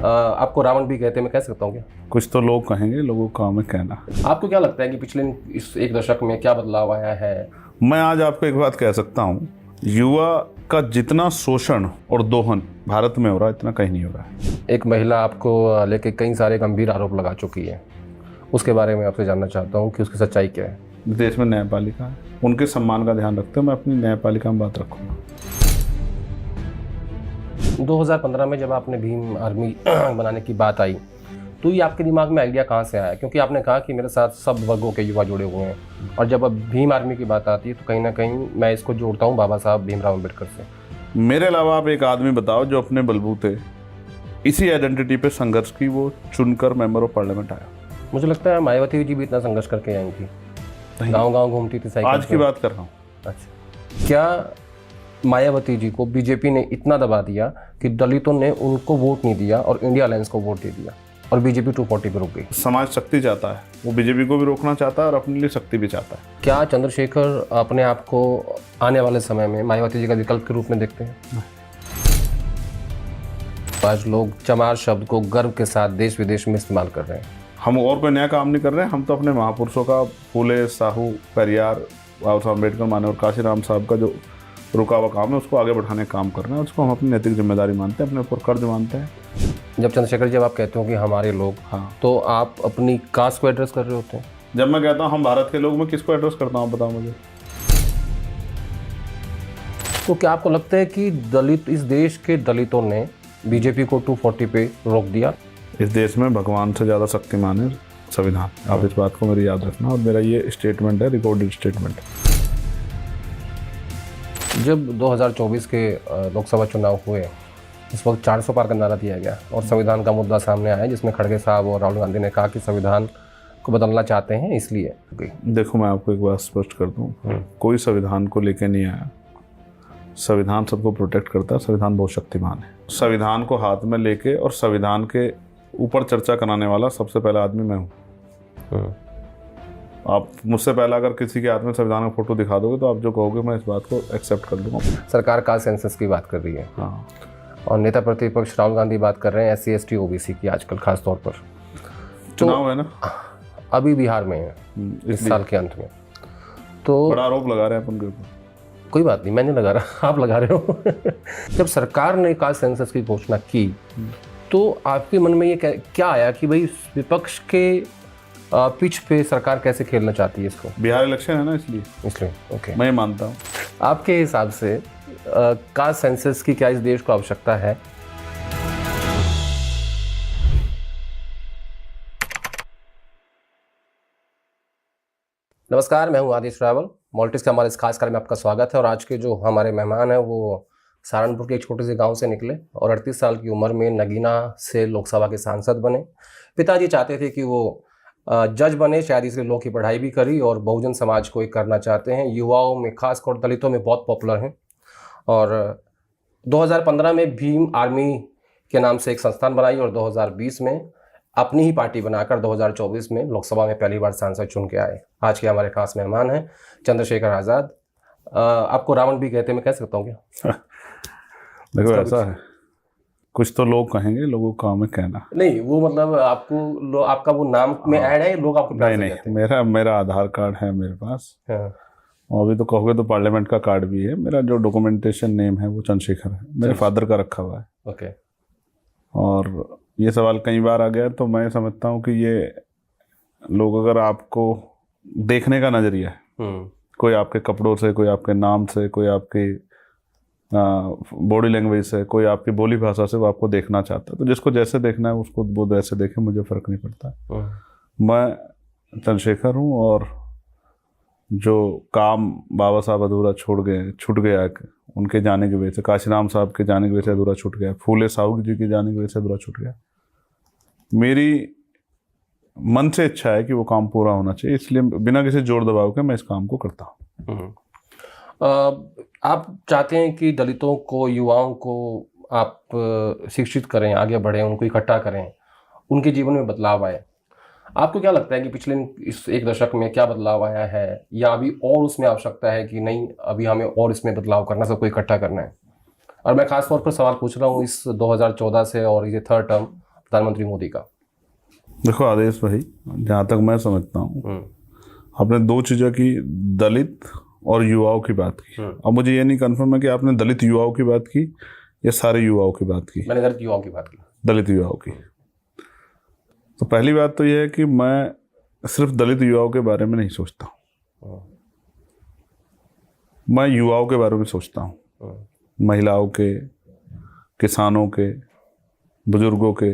आपको रावण भी कहते हैं, मैं कह सकता हूँ क्या? कुछ तो लोग कहेंगे, लोगों का काम है कहना। आपको क्या लगता है कि पिछले इस एक दशक में क्या बदलाव आया है? मैं आज आपको एक बात कह सकता हूँ, युवा का जितना शोषण और दोहन भारत में हो रहा है इतना कहीं नहीं हो रहा है। एक महिला आपको लेके कई सारे गंभीर आरोप लगा चुकी है, उसके बारे में आपसे जानना चाहता हूँ कि उसकी सच्चाई क्या है। देश में न्यायपालिका है, उनके सम्मान का ध्यान रखते हुए मैं अपनी न्यायपालिका में बात रखूँगा। 2015 में जब आपने भीम आर्मी बनाने की बात आई तो ये आपके दिमाग में आइडिया कहाँ से आया? क्योंकि आपने कहा कि मेरे साथ सब वर्गों के युवा जुड़े हुए हैं, और जब अब भीम आर्मी की बात आती है तो कहीं ना कहीं मैं इसको जोड़ता हूँ बाबा साहब भीमराव अम्बेडकर से। मेरे अलावा आप एक आदमी बताओ जो अपने बलबूते इसी आइडेंटिटी पे संघर्ष की वो चुनकर मेंबर ऑफ पार्लियामेंट आया। मुझे लगता है मायावती जी भी इतना संघर्ष करके आई थी, गाँव-गाँव घूमती थी साइकिल आज की बात कर रहा हूँ। अच्छा, क्या मायावती जी को बीजेपी ने इतना दबा दिया कि दलितों ने उनको वोट नहीं दिया और इंडिया अलायंस को वोट दे दिया और बीजेपी 240 पे रुक गई? समाज शक्ति चाहता है, वो बीजेपी को भी रोकना चाहता है और अपने लिए शक्ति भी चाहता है। क्या चंद्रशेखर अपने आप को आने वाले समय में मायावती जी का विकल्प के रूप में देखते हैं? आज लोग चमार शब्द को गर्व के साथ देश विदेश में इस्तेमाल कर रहे हैं। हम और कोई नया काम नहीं कर रहे हैं, हम तो अपने महापुरुषों का, फूले, साहू, पेरियार, बाबा साहब अम्बेडकर, माननीय काशीराम साहब का जो रुका हुआ काम है उसको आगे बढ़ाने का काम कर रहे हैं। उसको हम अपनी नैतिक जिम्मेदारी मानते हैं, अपने ऊपर कर्ज मानते हैं। जब चंद्रशेखर जब आप कहते हो कि हमारे लोग, हाँ, तो आप अपनी कास्ट को एड्रेस कर रहे होते हैं? जब मैं कहता हूँ हम भारत के लोग, मैं किसको एड्रेस करता हूँ बताओ मुझे? तो क्या आपको लगता है कि दलित, इस देश के दलितों ने बीजेपी को 240 पे रोक दिया? इस देश में भगवान से ज़्यादा शक्तिमान है संविधान। आप इस बात को मेरी याद रखना, और मेरा ये स्टेटमेंट है, रिकॉर्डेड स्टेटमेंट। जब 2024 के लोकसभा चुनाव हुए, इस वक्त 400 पार का नारा दिया गया और संविधान का मुद्दा सामने आया, जिसमें खड़गे साहब और राहुल गांधी ने कहा कि संविधान को बदलना चाहते हैं इसलिए। देखो, मैं आपको एक बात स्पष्ट कर दूं, कोई संविधान को लेके नहीं आया। संविधान सबको प्रोटेक्ट करता है, संविधान बहुत शक्तिमान है। संविधान को हाथ में लेके और संविधान के ऊपर चर्चा कराने वाला सबसे पहला आदमी मैं हूँ। आप मुझसे पहला अगर किसी के हाथ में संविधान का फोटो दिखा दोगे तो आप जो कहोगे मैं इस बात को एक्सेप्ट कर लूँगा। सरकार कास्ट सेंसस की बात कर रही है, हाँ, और नेता प्रतिपक्ष राहुल गांधी बात कर रहे हैं SC ST OBC की आजकल खास तौर पर। चुनाव है ना, अभी बिहार में है इस साल के अंत में, तो बड़ा आरोप लगा रहे हैं उनके ऊपर। कोई बात नहीं, मैं नहीं लगा रहा, आप लगा रहे हो। जब सरकार ने कास्ट सेंसस की घोषणा की तो आपके मन में ये क्या आया कि भाई विपक्ष के पिच पे सरकार कैसे खेलना चाहती है इसको? बिहार इलेक्शन है ना, इसलिए ओके। मैं मानता हूँ। आपके हिसाब से कास्ट सेंसस की क्या इस देश को आवश्यकता है? नमस्कार, मैं हूं आदिश रावल। मॉल्टिस के हमारे इस खास कार्य में आपका स्वागत है। और आज के जो हमारे मेहमान हैं वो सहारनपुर के एक छोटे से गांव से निकले और 38 साल की उम्र में नगीना से लोकसभा के सांसद बने। पिताजी चाहते थे कि वो जज बने, शायद इसलिए लॉ की पढ़ाई भी करी और बहुजन समाज को एक करना चाहते हैं। युवाओं में, खासकर दलितों में बहुत पॉपुलर हैं। और 2015 में भीम आर्मी के नाम से एक संस्थान बनाई और 2020 में अपनी ही पार्टी बनाकर 2024 में लोकसभा में पहली बार सांसद चुन के आए। आज के हमारे खास मेहमान हैं चंद्रशेखर आज़ाद। आपको रावण भी कहते हैं, मैं कह सकता हूँ क्या? देखो, ऐसा है, कुछ तो लोग कहेंगे, लोगों का काम है कहना। नहीं, वो मतलब आपको आपका वो नाम में ऐड है, लोग आपको प्यार से कहते हैं। मेरा आधार कार्ड है मेरे पास। हाँ। और अभी तो कहोगे तो पार्लियामेंट का कार्ड भी है। मेरा जो डॉक्यूमेंटेशन नेम है वो चंद्रशेखर है, मेरे फादर का रखा हुआ है। ओके। और ये सवाल कई बार आ गया, तो मैं समझता हूँ कि ये लोग, अगर आपको देखने का नज़रिया है, कोई आपके कपड़ों से, कोई आपके नाम से, कोई आपके बॉडी लैंग्वेज से, कोई आपकी बोली भाषा से वो आपको देखना चाहता है, तो जिसको जैसे देखना है उसको वो वैसे देखे, मुझे फ़र्क नहीं पड़ता। मैं चंद्रशेखर हूँ, और जो काम बाबा साहब अधूरा छूट गया उनके जाने की वजह से, काशीराम साहब के जाने की वजह से अधूरा छूट गया, फूले साहू जी के जाने की वजह से अधूरा छूट गया। मेरी मन से इच्छा है कि वो काम पूरा होना चाहिए, इसलिए बिना किसी जोर दबाव के मैं इस काम को करता हूँ। आप चाहते हैं कि दलितों को, युवाओं को आप शिक्षित करें, आगे बढ़ें, उनको इकट्ठा करें, उनके जीवन में बदलाव आए। आपको क्या लगता है कि पिछले इस एक दशक में क्या बदलाव आया है, या अभी और उसमें आवश्यकता है कि नहीं, अभी हमें और इसमें बदलाव करना, सबको इकट्ठा करना है? और मैं खास तौर पर सवाल पूछ रहा हूँ इस 2014 से, और ये थर्ड टर्म प्रधानमंत्री मोदी का? देखो आदेश भाई, जहाँ तक मैं समझता हूँ, आपने दो चीज़ें की, दलित और युवाओं की बात की। अब मुझे ये नहीं कंफर्म है कि आपने दलित युवाओं की बात की या सारे युवाओं की बात की। मैंने दलित युवाओं की बात की। दलित युवाओं की। तो पहली बात तो यह है कि मैं सिर्फ दलित युवाओं के बारे में नहीं सोचता हूँ, मैं युवाओं के बारे में सोचता हूँ, महिलाओं के, किसानों के, बुजुर्गों के,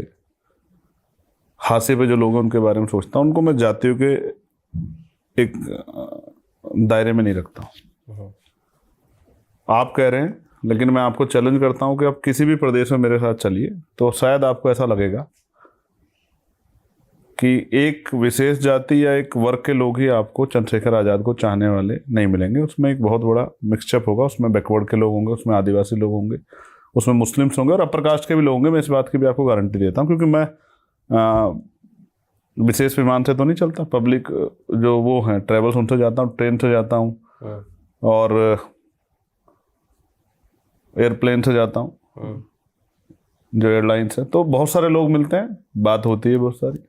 हाशिए पे जो लोग हैं उनके बारे में सोचता हूँ। उनको मैं जातियों के एक दायरे में नहीं रखता हूँ। आप कह रहे हैं, लेकिन मैं आपको चैलेंज करता हूँ कि आप किसी भी प्रदेश में मेरे साथ चलिए तो शायद आपको ऐसा लगेगा कि एक विशेष जाति या एक वर्ग के लोग ही आपको चंद्रशेखर आज़ाद को चाहने वाले नहीं मिलेंगे। उसमें एक बहुत बड़ा मिक्सचअप होगा, उसमें बैकवर्ड के लोग होंगे, उसमें आदिवासी लोग होंगे, उसमें मुस्लिम्स होंगे और अपर कास्ट के भी लोग होंगे। मैं इस बात की भी आपको गारंटी देता हूँ, क्योंकि मैं विशेष विमान से तो नहीं चलता, पब्लिक जो वो हैं ट्रेवल्स उनसे जाता हूँ, ट्रेन से जाता हूँ और एयरप्लेन से जाता हूँ, जो एयरलाइंस है। तो बहुत सारे लोग मिलते हैं, बात होती है बहुत सारी,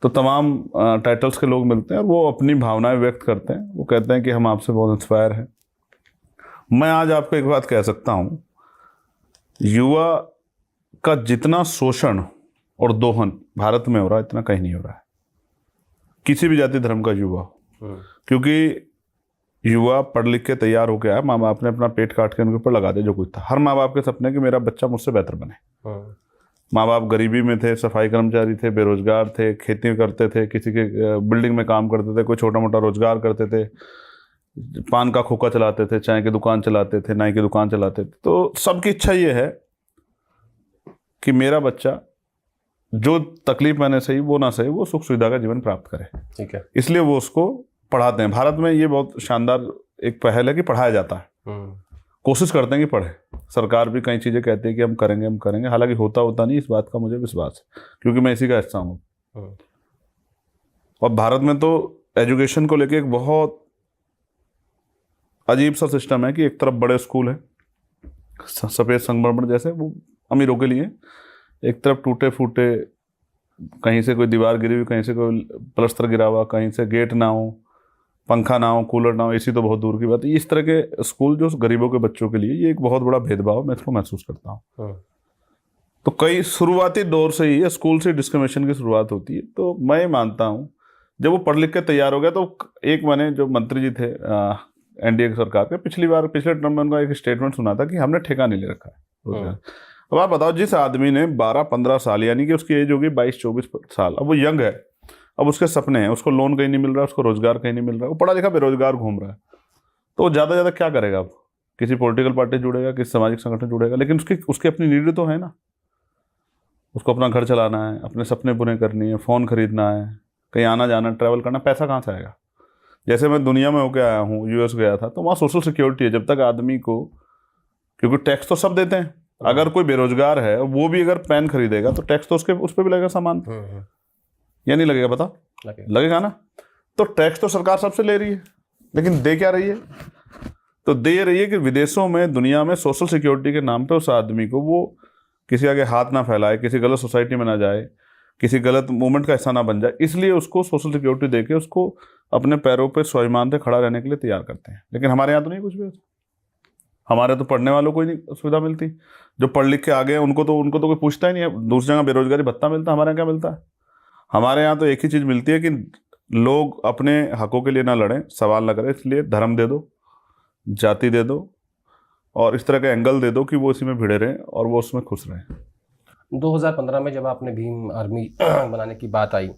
तो तमाम टाइटल्स के लोग मिलते हैं और वो अपनी भावनाएं व्यक्त करते हैं। वो कहते हैं कि हम आपसे बहुत इंस्पायर हैं। मैं आज आपको एक बात कह सकता हूँ, युवा का जितना शोषण और दोहन भारत में हो रहा है इतना कहीं नहीं हो रहा है, किसी भी जाति धर्म का युवा। क्योंकि युवा पढ़ लिख के तैयार हो गया है, माँ बाप ने अपना पेट काट के उनके ऊपर लगा दिया जो कुछ था। हर माँ बाप के सपने कि मेरा बच्चा मुझसे बेहतर बने। माँ बाप गरीबी में थे, सफाई कर्मचारी थे, बेरोजगार थे, खेती करते थे, किसी के बिल्डिंग में काम करते थे, कोई छोटा मोटा रोजगार करते थे, पान का खोखा चलाते थे, चाय की दुकान चलाते थे, नाई की दुकान चलाते थे। तो सबकी इच्छा ये है कि मेरा बच्चा जो तकलीफ मैंने सही वो ना सही, वो सुख सुविधा का जीवन प्राप्त करे। ठीक है, इसलिए वो उसको पढ़ाते हैं। भारत में ये बहुत शानदार एक पहल है कि पढ़ाया जाता है, कोशिश करते हैं कि पढ़े। सरकार भी कई चीज़ें कहती है कि हम करेंगे, हालांकि होता नहीं, इस बात का मुझे विश्वास है क्योंकि मैं इसी का हिस्सा हूँ। और भारत में तो एजुकेशन को लेके एक बहुत अजीब सा सिस्टम है कि एक तरफ बड़े स्कूल है सफ़ेद संगमरमर जैसे, वो अमीरों के लिए, एक तरफ टूटे फूटे, कहीं से कोई दीवार गिरी हुई, कहीं से कोई प्लस्तर गिरा हुआ, कहीं से गेट ना हो, पंखा ना हो, कूलर ना हो, एसी तो बहुत दूर की बात है। इस तरह के स्कूल जो गरीबों के बच्चों के लिए, ये एक बहुत बड़ा भेदभाव मैं इसको महसूस करता हूँ। तो कई शुरुआती दौर से ही स्कूल से डिस्क्रिमिनेशन की शुरुआत होती है। तो मैं मानता हूँ जब वो पढ़ लिख के तैयार हो गया, तो एक मैंने जो मंत्री जी थे एनडीए की सरकार के, पिछले टर्म में उनका एक स्टेटमेंट सुना था कि हमने ठेका नहीं ले रखा है। अब आप बताओ, जिस आदमी ने 12-15 साल, यानी कि उसकी एज होगी 22-24 साल, अब वो यंग है, अब उसके सपने हैं, उसको लोन कहीं नहीं मिल रहा, उसको रोजगार कहीं नहीं मिल रहा, वो पढ़ा लिखा बेरोजगार घूम रहा है, तो वो ज़्यादा क्या करेगा? अब किसी पॉलिटिकल पार्टी जुड़ेगा, किसी सामाजिक संगठन जुड़ेगा, लेकिन उसकी अपनी नीडें तो है ना। उसको अपना घर चलाना है, अपने सपने पूरे करनी है, फ़ोन खरीदना है, कहीं आना जाना, ट्रैवल करना, पैसा कहाँ से आएगा? जैसे मैं दुनिया में होकर आया हूँ, यूएस गया था, तो वहाँ सोशल सिक्योरिटी है। जब तक आदमी को, क्योंकि टैक्स तो सब देते हैं, अगर कोई बेरोजगार है वो भी अगर पेन खरीदेगा तो टैक्स तो उस पर भी लगेगा सामान, या नहीं लगेगा? बता, लगेगा ना। तो टैक्स तो सरकार सबसे ले रही है, लेकिन दे क्या रही है? तो दे रही है कि विदेशों में, दुनिया में सोशल सिक्योरिटी के नाम पे उस आदमी को वो किसी आगे हाथ ना फैलाए, किसी गलत सोसाइटी में ना जाए, किसी गलत मूवमेंट का हिस्सा ना बन जाए, इसलिए उसको सोशल सिक्योरिटी देके उसको अपने पैरों पर स्वाभिमान से खड़ा रहने के लिए तैयार करते हैं। लेकिन हमारे यहाँ तो नहीं कुछ भी। हमारे तो पढ़ने वालों को ही नहीं सुविधा मिलती। जो पढ़ लिख के आ गए उनको तो कोई पूछता ही नहीं है। दूसरी जगह बेरोजगारी भत्ता मिलता है, हमारे यहाँ क्या मिलता है? हमारे यहाँ तो एक ही चीज़ मिलती है कि लोग अपने हकों के लिए ना लड़ें, सवाल ना करें, इसलिए धर्म दे दो, जाति दे दो और इस तरह का एंगल दे दो कि वो इसी में भिड़े रहें और वो उसमें खुश रहें। 2015 में जब आपने भीम आर्मी बनाने की बात आई,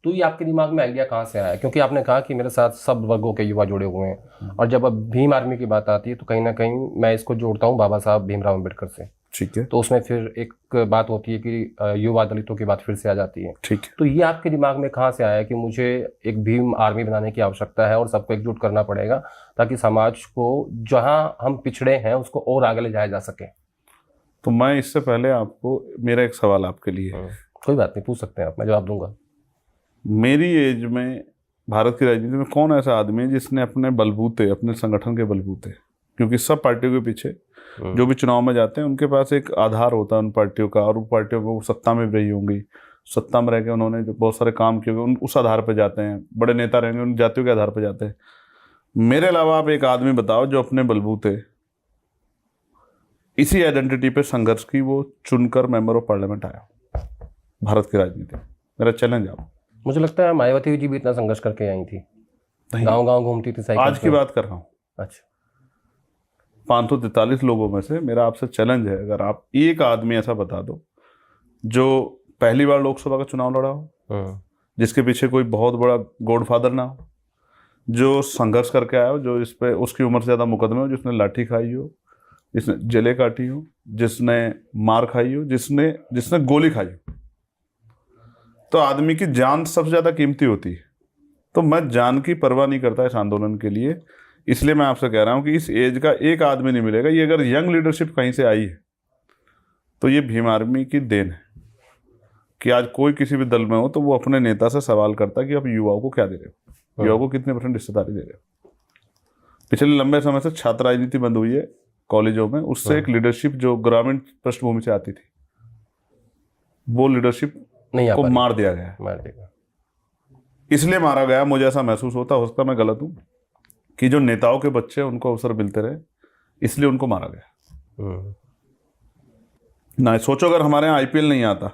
तो ये आपके दिमाग में आइडिया कहाँ से आया? क्योंकि आपने कहा कि मेरे साथ सब वर्गों के युवा जुड़े हुए हैं, और जब अब भीम आर्मी की बात आती है तो कहीं ना कहीं मैं इसको जोड़ता हूँ बाबा साहब भीमराव अम्बेडकर से। ठीक है। तो उसमें फिर एक बात होती है कि युवा दलितों की बात फिर से आ जाती है। ठीक है। तो ये आपके दिमाग में कहाँ से आया कि मुझे एक भीम आर्मी बनाने की आवश्यकता है और सबको एकजुट करना पड़ेगा ताकि समाज को जहाँ हम पिछड़े हैं उसको और आगे ले जाया जा सके? तो मैं इससे पहले आपको, मेरा एक सवाल आपके लिए। कोई बात नहीं, पूछ सकते हैं आप, मैं जवाब दूंगा। मेरी एज में भारत की राजनीति में कौन ऐसा आदमी है जिसने अपने बलबूते, अपने संगठन के बलबूते क्योंकि सब पार्टियों के पीछे जो भी चुनाव में जाते हैं उनके पास एक आधार होता है उन पार्टियों का, और उन पार्टियों को सत्ता में भी रही होंगी, सत्ता में रह के उन्होंने जो बहुत सारे काम किए होंगे उस आधार पर जाते हैं, बड़े नेता रहेंगे उन जातियों के आधार पर जाते हैं। मेरे अलावा आप एक आदमी बताओ जो अपने बलबूते इसी आइडेंटिटी पे संघर्ष की वो चुनकर मेंबर ऑफ पार्लियामेंट आया भारत की राजनीति में। मेरा चैलेंज आप। मुझे लगता है मायावती जी भी इतना संघर्ष करके आई थी, गांव गांव घूमती थी साइकिल आज की पे। बात कर रहा हूँ। अच्छा, 543 लोगों में से मेरा आपसे चैलेंज है, अगर आप एक आदमी ऐसा बता दो जो पहली बार लोकसभा का चुनाव लड़ा हो, जिसके पीछे कोई बहुत बड़ा गॉडफादर ना हो, जो संघर्ष करके आया हो, जो इस पे उसकी उम्र से ज़्यादा मुकदमे हो, जिसने लाठी खाई हो, जिसने जेलें काटी हो, जिसने मार खाई हो, जिसने गोली खाई हो। तो आदमी की जान सबसे ज़्यादा कीमती होती है। तो मैं जान की परवाह नहीं करता इस आंदोलन के लिए। इसलिए मैं आपसे कह रहा हूँ कि इस एज का एक आदमी नहीं मिलेगा। ये अगर यंग लीडरशिप कहीं से आई है तो ये भीम आर्मी की देन है कि आज कोई किसी भी दल में हो तो वो अपने नेता से सवाल करता है कि आप युवाओं को क्या दे रहे हो, युवाओं को कितने % हिस्सेदारी दे रहे हो। पिछले लंबे समय से छात्र राजनीति बंद हुई है कॉलेजों में, उससे एक लीडरशिप जो ग्रामीण पृष्ठभूमि से आती थी वो लीडरशिप नहीं को मार दिया गया। मार देगा, इसलिए मारा गया, मुझे ऐसा महसूस होता, हो सकता मैं गलत हूँ, कि जो नेताओं के बच्चे उनको अवसर मिलते रहे इसलिए उनको मारा गया। ना सोचो अगर हमारे यहाँ IPL नहीं आता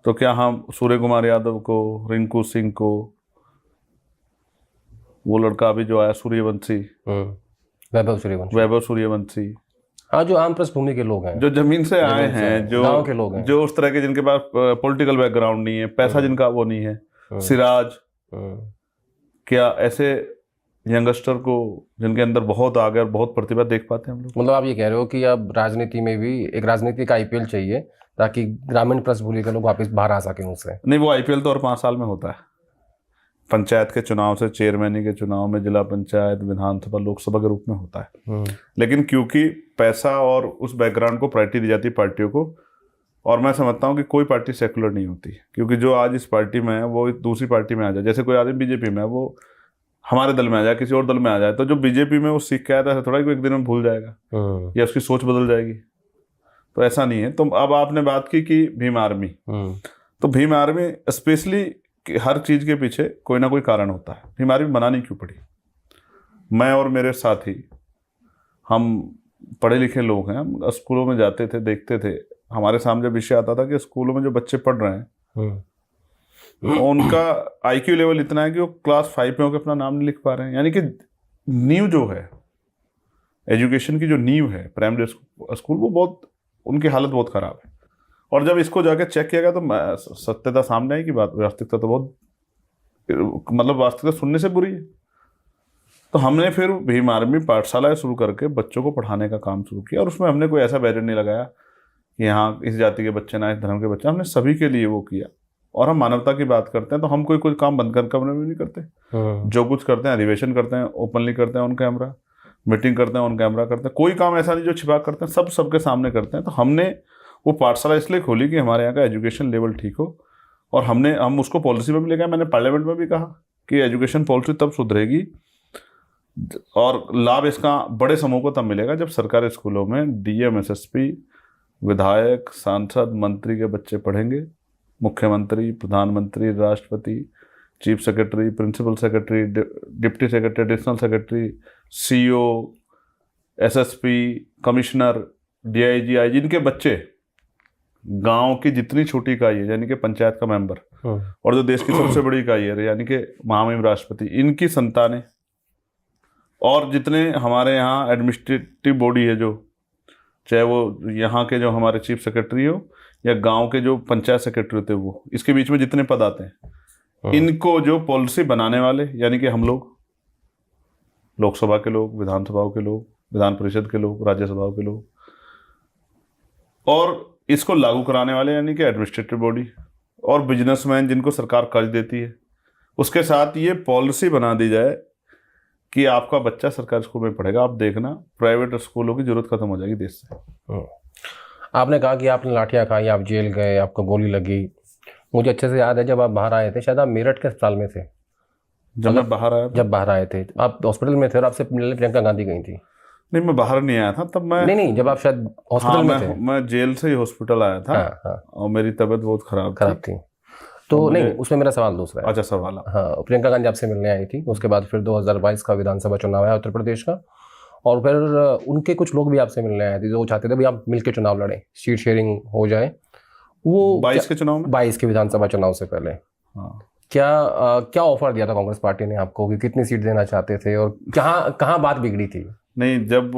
तो क्या हम सूर्य कुमार यादव को, रिंकू सिंह को, वो लड़का अभी जो आया सूर्यवंशी, वैभव सूर्यवंशी, हाँ, जो आम पृष्ठभूमि के लोग हैं, जो जमीन से आए हैं, जो गांव के लोग हैं, जो उस तरह के जिनके पास पॉलिटिकल बैकग्राउंड नहीं है, पैसा जिनका वो नहीं है, सिराज, क्या ऐसे यंगस्टर को जिनके अंदर बहुत आगे और बहुत प्रतिभा देख पाते हैं हम लोग? मतलब आप ये कह रहे हो कि अब राजनीति में भी एक राजनीतिक IPL चाहिए ताकि ग्रामीण पृष्ठभूमि के लोग वापस बाहर आ सकें उससे? नहीं, वो IPL तो और 5 साल में होता है। पंचायत के चुनाव से चेयरमैनी के चुनाव में जिला पंचायत, विधानसभा, लोकसभा के रूप में होता है। लेकिन क्योंकि पैसा और उस बैकग्राउंड को प्रायोरिटी दी जाती है पार्टियों को, और मैं समझता हूँ कि कोई पार्टी सेकुलर नहीं होती, क्योंकि जो आज इस पार्टी में है वो दूसरी पार्टी में आ जाए। जैसे कोई आदमी बीजेपी में है, वो हमारे दल में आ जाए, किसी और दल में आ जाए, तो जो बीजेपी में वो सीख के आया था थोड़ा ही एक दिन में भूल जाएगा या उसकी सोच बदल जाएगी। तो ऐसा नहीं है। तो अब आपने बात की कि भीम आर्मी, तो भीम आर्मी स्पेशली हर चीज़ के पीछे कोई ना कोई कारण होता है। भीम आर्मी बनानी क्यों पड़ी? मैं और मेरे साथी, हम पढ़े लिखे लोग हैं, हम स्कूलों में जाते थे, देखते थे, हमारे सामने विषय आता था कि स्कूलों में जो बच्चे पढ़ रहे हैं उनका IQ लेवल इतना है कि वो क्लास 5 में होकर अपना नाम नहीं लिख पा रहे हैं। यानी कि नींव जो है, एजुकेशन की जो नींव है प्राइमरी स्कूल, वो बहुत, उनकी हालत बहुत ख़राब है। और जब इसको जाके चेक किया गया तो सत्यता सामने आई कि वास्तविकता तो बहुत, मतलब वास्तविकता सुनने से बुरी है। तो हमने फिर भीम आर्मी पाठशालाएँ शुरू करके बच्चों को पढ़ाने का काम शुरू किया, और उसमें हमने कोई ऐसा बैरियर नहीं लगाया कि यहाँ इस जाति के बच्चे ना, इस धर्म के बच्चे, हमने सभी के लिए वो किया। और हम मानवता की बात करते हैं तो हम कोई काम बंद कर कमरे में नहीं करते। जो कुछ करते हैं, अधिवेशन करते हैं ओपनली करते हैं ऑन कैमरा, मीटिंग करते हैं ऑन कैमरा करते हैं, कोई काम ऐसा नहीं जो छिपा करते हैं, सब सबके सामने करते हैं। तो हमने वो पाठशाला इसलिए खोली कि हमारे यहाँ का एजुकेशन लेवल ठीक हो, और हम उसको पॉलिसी में भी ले गए। मैंने पार्लियामेंट में भी कहा कि एजुकेशन पॉलिसी तब सुधरेगी और लाभ इसका बड़े समूह को तब मिलेगा जब सरकारी स्कूलों में DM, SSP, विधायक, सांसद, मंत्री के बच्चे पढ़ेंगे। मुख्यमंत्री, प्रधानमंत्री, राष्ट्रपति, chief secretary, principal secretary, deputy secretary, additional secretary, CO, SSP, commissioner, DIG, IG, इनके बच्चे गांव की जितनी छोटी इकाई है यानी कि पंचायत का मेंबर, और जो देश की सबसे बड़ी इकाई है यानी कि महामहिम राष्ट्रपति, इनकी संतानें, और जितने हमारे यहाँ एडमिनिस्ट्रेटिव बॉडी है, जो चाहे वो यहाँ के जो हमारे चीफ सेक्रेटरी हो या गांव के जो पंचायत सेक्रेटरी होते हैं, वो इसके बीच में जितने पद आते हैं, इनको जो पॉलिसी बनाने वाले यानी कि हम लोग, लोकसभा के लोग, विधानसभाओं के लोग, विधान परिषद के लोग, राज्यसभाओं के लोग, और इसको लागू कराने वाले यानी कि एडमिनिस्ट्रेटिव बॉडी, और बिजनेसमैन जिनको सरकार कर्ज देती है, उसके साथ ये पॉलिसी बना दी जाए कि आपका बच्चा सरकारी स्कूल में पढ़ेगा। आप देखना प्राइवेट स्कूलों की जरूरत खत्म हो जाएगी देश से। आपने कहा कि आपने लाठियाँ खाई, आप जेल गए, आपको गोली लगी। मुझे अच्छे से याद है जब आप बाहर आए थे, शायद आप मेरठ के अस्पताल में थे जब मैं बाहर आया, जब बाहर आए थे आप हॉस्पिटल में थे और आपसे मिलने प्रियंका गांधी गई थी। नहीं, मैं बाहर नहीं आया था तब। मैं नहीं, जब आप शायद हॉस्पिटल में थे। मैं जेल से ही हॉस्पिटल आया था। हाँ हाँ, और मेरी तबीयत बहुत खराब थी। तो नहीं, उसमें मेरा सवाल दूसरा है। अच्छा, सवाल। हाँ, प्रियंका गांधी आपसे मिलने आई थी, उसके बाद फिर 2022 का विधानसभा चुनाव आया उत्तर प्रदेश का, और फिर उनके कुछ लोग भी आपसे मिलने आए थे जो चाहते थे भाई आप मिलके चुनाव लड़ें, सीट शेयरिंग हो जाए। वो 22 के चुनाव में, 22 के विधानसभा चुनाव से पहले हाँ, क्या ऑफर दिया था कांग्रेस पार्टी ने आपको, कि कितनी सीट देना चाहते थे और कहाँ कहाँ बात बिगड़ी थी? नहीं, जब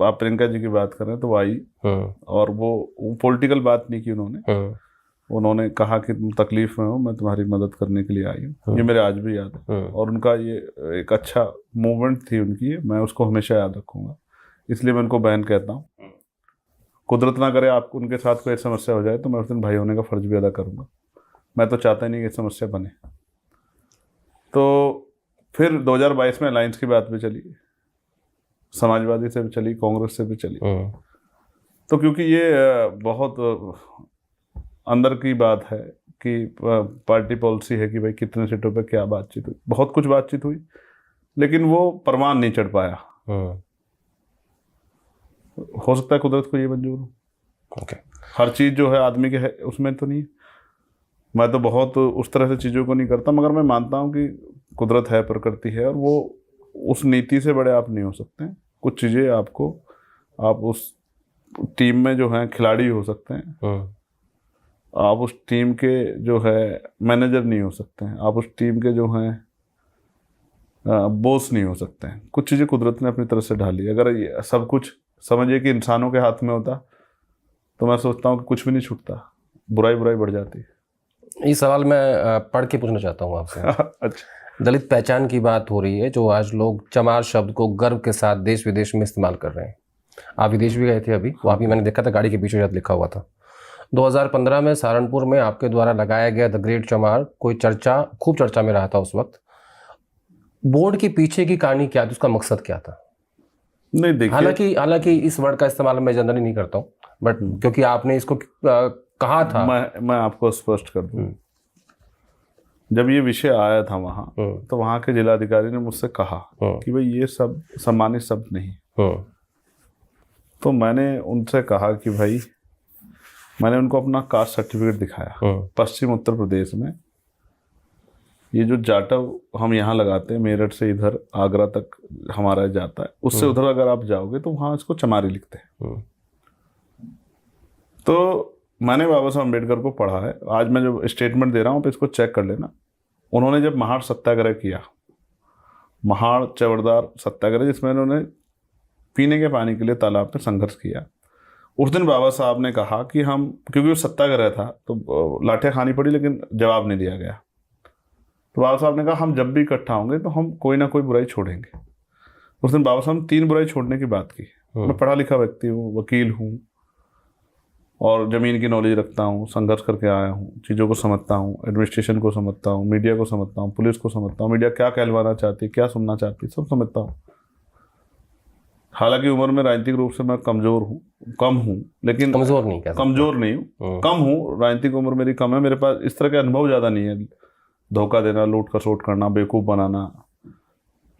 आप प्रियंका जी की बात कर रहे हैं तो वो आई, और वो पॉलिटिकल बात नहीं की उन्होंने। उन्होंने कहा कि तुम तकलीफ में हो, मैं तुम्हारी मदद करने के लिए आई हूँ। ये मेरे आज भी याद है, और उनका ये एक अच्छा मूवमेंट थी उनकी, मैं उसको हमेशा याद रखूँगा, इसलिए मैं उनको बहन कहता हूँ। कुदरत ना करे आप उनके साथ कोई समस्या हो जाए तो मैं उस दिन भाई होने का फ़र्ज भी अदा करूँगा। मैं तो चाहता ही नहीं कि समस्या बने। तो फिर 2022 में अलायंस की बात भी चली, समाजवादी से भी चली, कांग्रेस से भी चली। तो क्योंकि ये बहुत अंदर की बात है कि पार्टी पॉलिसी है कि भाई कितने सीटों पे क्या बातचीत हुई, बहुत कुछ बातचीत हुई, लेकिन वो परवान नहीं चढ़ पाया। हो सकता है कुदरत को ये मंजूर हो। हर चीज़ जो है आदमी के है उसमें तो नहीं। मैं तो बहुत उस तरह से चीज़ों को नहीं करता, मगर मैं मानता हूँ कि कुदरत है, प्रकृति है, और वो उस नीति से बड़े आप नहीं हो सकते। कुछ चीज़ें आपको, आप उस टीम में जो हैं खिलाड़ी हो सकते हैं, आप उस टीम के जो है मैनेजर नहीं हो सकते हैं, आप उस टीम के जो हैं बॉस नहीं हो सकते हैं। कुछ चीज़ें कुदरत ने अपनी तरफ से ढाली। अगर ये सब कुछ समझिए कि इंसानों के हाथ में होता तो मैं सोचता हूँ कि कुछ भी नहीं छूटता, बुराई बढ़ जाती। ये सवाल मैं पढ़ के पूछना चाहता हूँ आपसे। अच्छा। दलित पहचान की बात हो रही है, जो आज लोग चमार शब्द को गर्व के साथ देश विदेश में इस्तेमाल कर रहे हैं। आप विदेश भी गए थे अभी, वहाँ भी मैंने देखा था गाड़ी के पीछे शायद लिखा हुआ था। 2015 में सहारनपुर में आपके द्वारा लगाया गया द ग्रेट चमार खूब चर्चा में रहा था उस वक्त। बोर्ड के पीछे की कहानी क्या थी, उसका मकसद क्या था? नहीं, देखिए, हालांकि इस वर्ड का इस्तेमाल मैं जनरली नहीं करता हूँ, बट क्योंकि आपने इसको कहा था। मैं आपको स्पष्ट कर दूं, जब ये विषय आया था वहाँ, तो वहाँ के जिलाधिकारी ने मुझसे कहा कि भाई ये सब सम्मानित शब्द नहीं। तो मैंने उनसे कहा कि भाई, मैंने उनको अपना कास्ट सर्टिफिकेट दिखाया। पश्चिम उत्तर प्रदेश में ये जो जाटव हम यहाँ लगाते हैं, मेरठ से इधर आगरा तक हमारा जाता है, उससे उधर अगर आप जाओगे तो वहाँ इसको चमारी लिखते हैं। तो मैंने बाबा साहब अम्बेडकर को पढ़ा है। आज मैं जो स्टेटमेंट दे रहा हूँ, आप इसको चेक कर लेना। उन्होंने जब महाड़ सत्याग्रह किया, महाड़ चवरदार सत्याग्रह, जिसमें उन्होंने पीने के पानी के लिए तालाब में संघर्ष किया, उस दिन बाबा साहब ने कहा कि हम, क्योंकि वो सत्याग्रह था तो लाठियाँ खानी पड़ी, लेकिन जवाब नहीं दिया गया। तो बाबा साहब ने कहा हम जब भी इकट्ठा होंगे तो हम कोई ना कोई बुराई छोड़ेंगे। उस दिन बाबा साहब ने 3 बुराई छोड़ने की बात की। मैं पढ़ा लिखा व्यक्ति हूँ, वकील हूँ, और ज़मीन की नॉलेज रखता हूँ, संघर्ष करके आया हूँ, चीज़ों को समझता हूँ, एडमिनिस्ट्रेशन को समझता हूँ, मीडिया को समझता हूँ, पुलिस को समझता हूँ, मीडिया क्या कहलवाना चाहती है, क्या सुनना चाहती है, सब समझता हूँ। हालांकि उम्र में राजनीतिक रूप से मैं कम हूँ, लेकिन कमज़ोर नहीं, कमज़ोर नहीं हूँ, कम हूँ। राजनीतिक उम्र मेरी कम है, मेरे पास इस तरह के अनुभव ज़्यादा नहीं है। धोखा देना, लूट खसोट करना, बेवकूफ़ बनाना,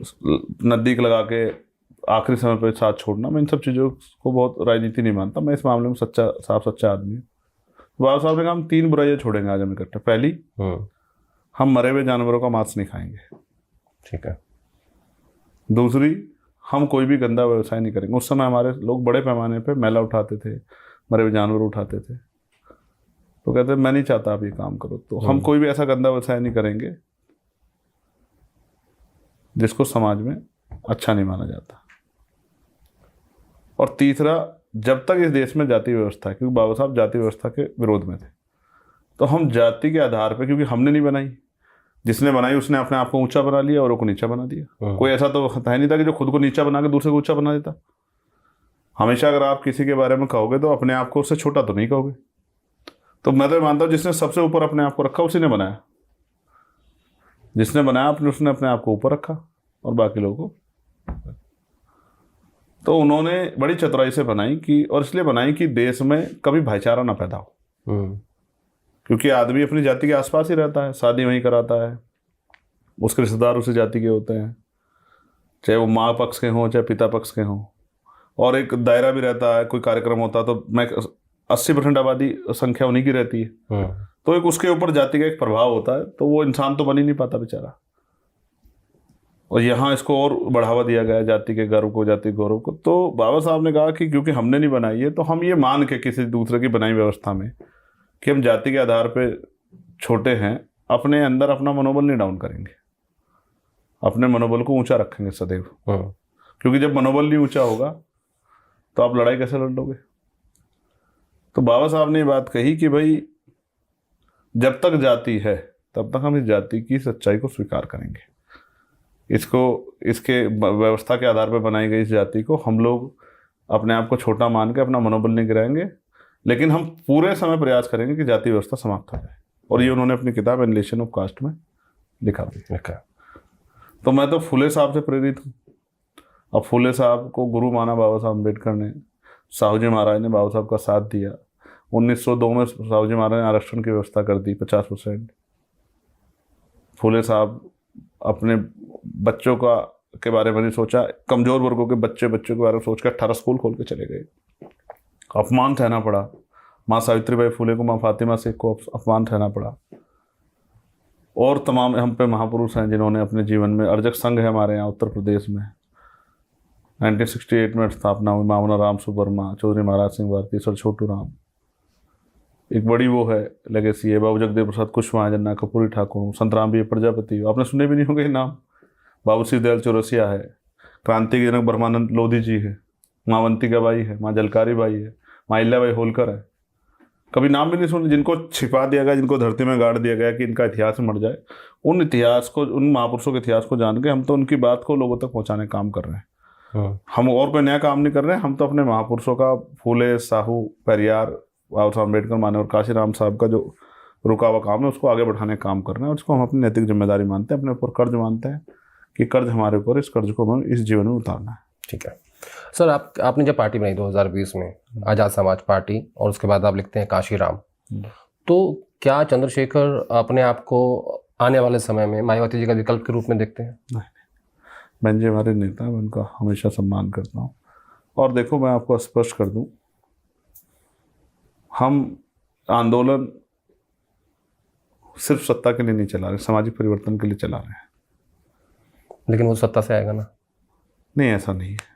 नज़दीक लगा के आखिरी समय पे साथ छोड़ना, मैं इन सब चीज़ों को बहुत राजनीति नहीं मानता। मैं इस मामले में साफ सच्चा आदमी हूँ। बाबा साहब ने कहा हम 3 बुराइयाँ छोड़ेंगे आज हम इकट्ठे। पहली, हम मरे हुए जानवरों का मांस नहीं खाएंगे। ठीक है। दूसरी, हम कोई भी गंदा व्यवसाय नहीं करेंगे। उस समय हमारे लोग बड़े पैमाने पे मैला उठाते थे, मरे हुए जानवर उठाते थे, तो कहते मैं नहीं चाहता आप ये काम करो, तो हम कोई भी ऐसा गंदा व्यवसाय नहीं करेंगे जिसको समाज में अच्छा नहीं माना जाता। और तीसरा, जब तक इस देश में जाति व्यवस्था है, क्योंकि बाबा साहब जाति व्यवस्था के विरोध में थे, तो हम जाति के आधार पर, क्योंकि हमने नहीं बनाई, जिसने बनाई उसने अपने आप को ऊंचा बना लिया और को नीचा बना दिया। कोई ऐसा तो है नहीं था कि जो खुद को नीचा बना के दूसरे को ऊंचा बना देता। हमेशा अगर आप किसी के बारे में कहोगे तो अपने आप को उससे छोटा तो नहीं कहोगे। तो मैं तो मानता हूँ जिसने सबसे ऊपर अपने आप को रखा उसी ने बनाया। जिसने बनाया उसने अपने आप को ऊपर रखा और बाकी लोगों को। तो उन्होंने बड़ी चतुराई से बनाई कि, और इसलिए बनाई कि देश में कभी भाईचारा ना पैदा हो, क्योंकि आदमी अपनी जाति के आसपास ही रहता है, शादी वहीं कराता है, उसके रिश्तेदार उसी जाति के होते हैं, चाहे वो माँ पक्ष के हों चाहे पिता पक्ष के हों। और एक दायरा भी रहता है, कोई कार्यक्रम होता तो मैं 80% आबादी संख्या उन्हीं की रहती है, तो एक उसके ऊपर जाति का एक प्रभाव होता है, तो वो इंसान तो बन ही नहीं पाता बेचारा। और यहाँ इसको और बढ़ावा दिया गया जाति के गर्व को, जाति गौरव को। तो बाबा साहब ने कहा कि क्योंकि हमने नहीं बनाई है तो हम ये मान के किसी दूसरे की बनाई व्यवस्था में कि हम जाति के आधार पे छोटे हैं, अपने अंदर अपना मनोबल नहीं डाउन करेंगे, अपने मनोबल को ऊंचा रखेंगे सदैव। क्योंकि जब मनोबल नहीं ऊंचा होगा तो आप लड़ाई कैसे लड़ लोगे। तो बाबा साहब ने ये बात कही कि भाई जब तक जाति है तब तक हम इस जाति की सच्चाई को स्वीकार करेंगे, इसके व्यवस्था के आधार पर बनाई गई इस जाति को हम लोग अपने आप को छोटा मान के अपना मनोबल नहीं गिराएंगे, लेकिन हम पूरे समय प्रयास करेंगे कि जाति व्यवस्था समाप्त हो जाए। और ये उन्होंने अपनी किताब एनिहिलेशन ऑफ कास्ट में लिखा भी। तो मैं तो फुले साहब से प्रेरित हूँ। अब फुले साहब को गुरु माना बाबा साहब अम्बेडकर ने, साहू जी महाराज ने बाबा साहब का साथ दिया। 1902 में साहू जी महाराज ने आरक्षण की व्यवस्था कर दी 50%। फुले साहब अपने बच्चों के बारे में नहीं सोचा, कमजोर वर्गों के बच्चों के बारे में सोच कर 18 स्कूल खोल के चले गए। अपमान सहना पड़ा, माँ सावित्रीबाई फुले को, माँ फातिमा शेख को अपमान सहना पड़ा। और तमाम हम पे महापुरुष हैं जिन्होंने अपने जीवन में, अर्जक संघ है हमारे यहाँ उत्तर प्रदेश में, 1968 में स्थापना हुई, मामना राम सुवर्मा, चौधरी महाराज सिंह भारती, सर छोटू राम। एक बड़ी वो है लेगेसी है, बाबू जगदेव प्रसाद कुशवाहा, जन्ना कपूरी ठाकुर, संतराम भी प्रजापति, आपने सुने भी नहीं होंगे नाम। बाबू श्री दयाल चौरसिया है, क्रांति के जनक ब्रह्मानंद लोधी जी है, माँ अवंतिका बाई है, माँ जलकारी बाई है, माँ अहिल्याबाई होलकर है। कभी नाम भी नहीं सुने, जिनको छिपा दिया गया, जिनको धरती में गाड़ दिया गया कि इनका इतिहास मर जाए। उन इतिहास को, उन महापुरुषों के इतिहास को जान के हम तो उनकी बात को लोगों तक पहुँचाने का काम कर रहे हैं। हम और कोई नया काम नहीं कर रहे हैं, हम तो अपने महापुरुषों का, फूले, साहू, पेरियार, बाबा साहब अम्बेडकर माने और काशीराम साहब का जो रुका हुआ काम है उसको आगे बढ़ाने का काम कर रहे हैं। और उसको हम अपनी नैतिक जिम्मेदारी मानते हैं, अपने ऊपर कर्ज मानते हैं कि कर्ज हमारे ऊपर, इस कर्ज को हमें इस जीवन में उतारना है। ठीक है सर, आपने जब पार्टी बनाई 2020 में, आज़ाद समाज पार्टी, और उसके बाद आप लिखते हैं काशीराम, तो क्या चंद्रशेखर अपने आप को आने वाले समय में मायावती जी का विकल्प के रूप में देखते हैं? नहीं, बहन जी हमारे नेता हैं, मैं उनका हमेशा सम्मान करता हूँ। और देखो मैं आपको स्पष्ट कर दूँ, हम आंदोलन सिर्फ सत्ता के लिए नहीं चला रहे, सामाजिक परिवर्तन के लिए चला रहे हैं। लेकिन वो सत्ता से आएगा ना? नहीं, ऐसा नहीं है।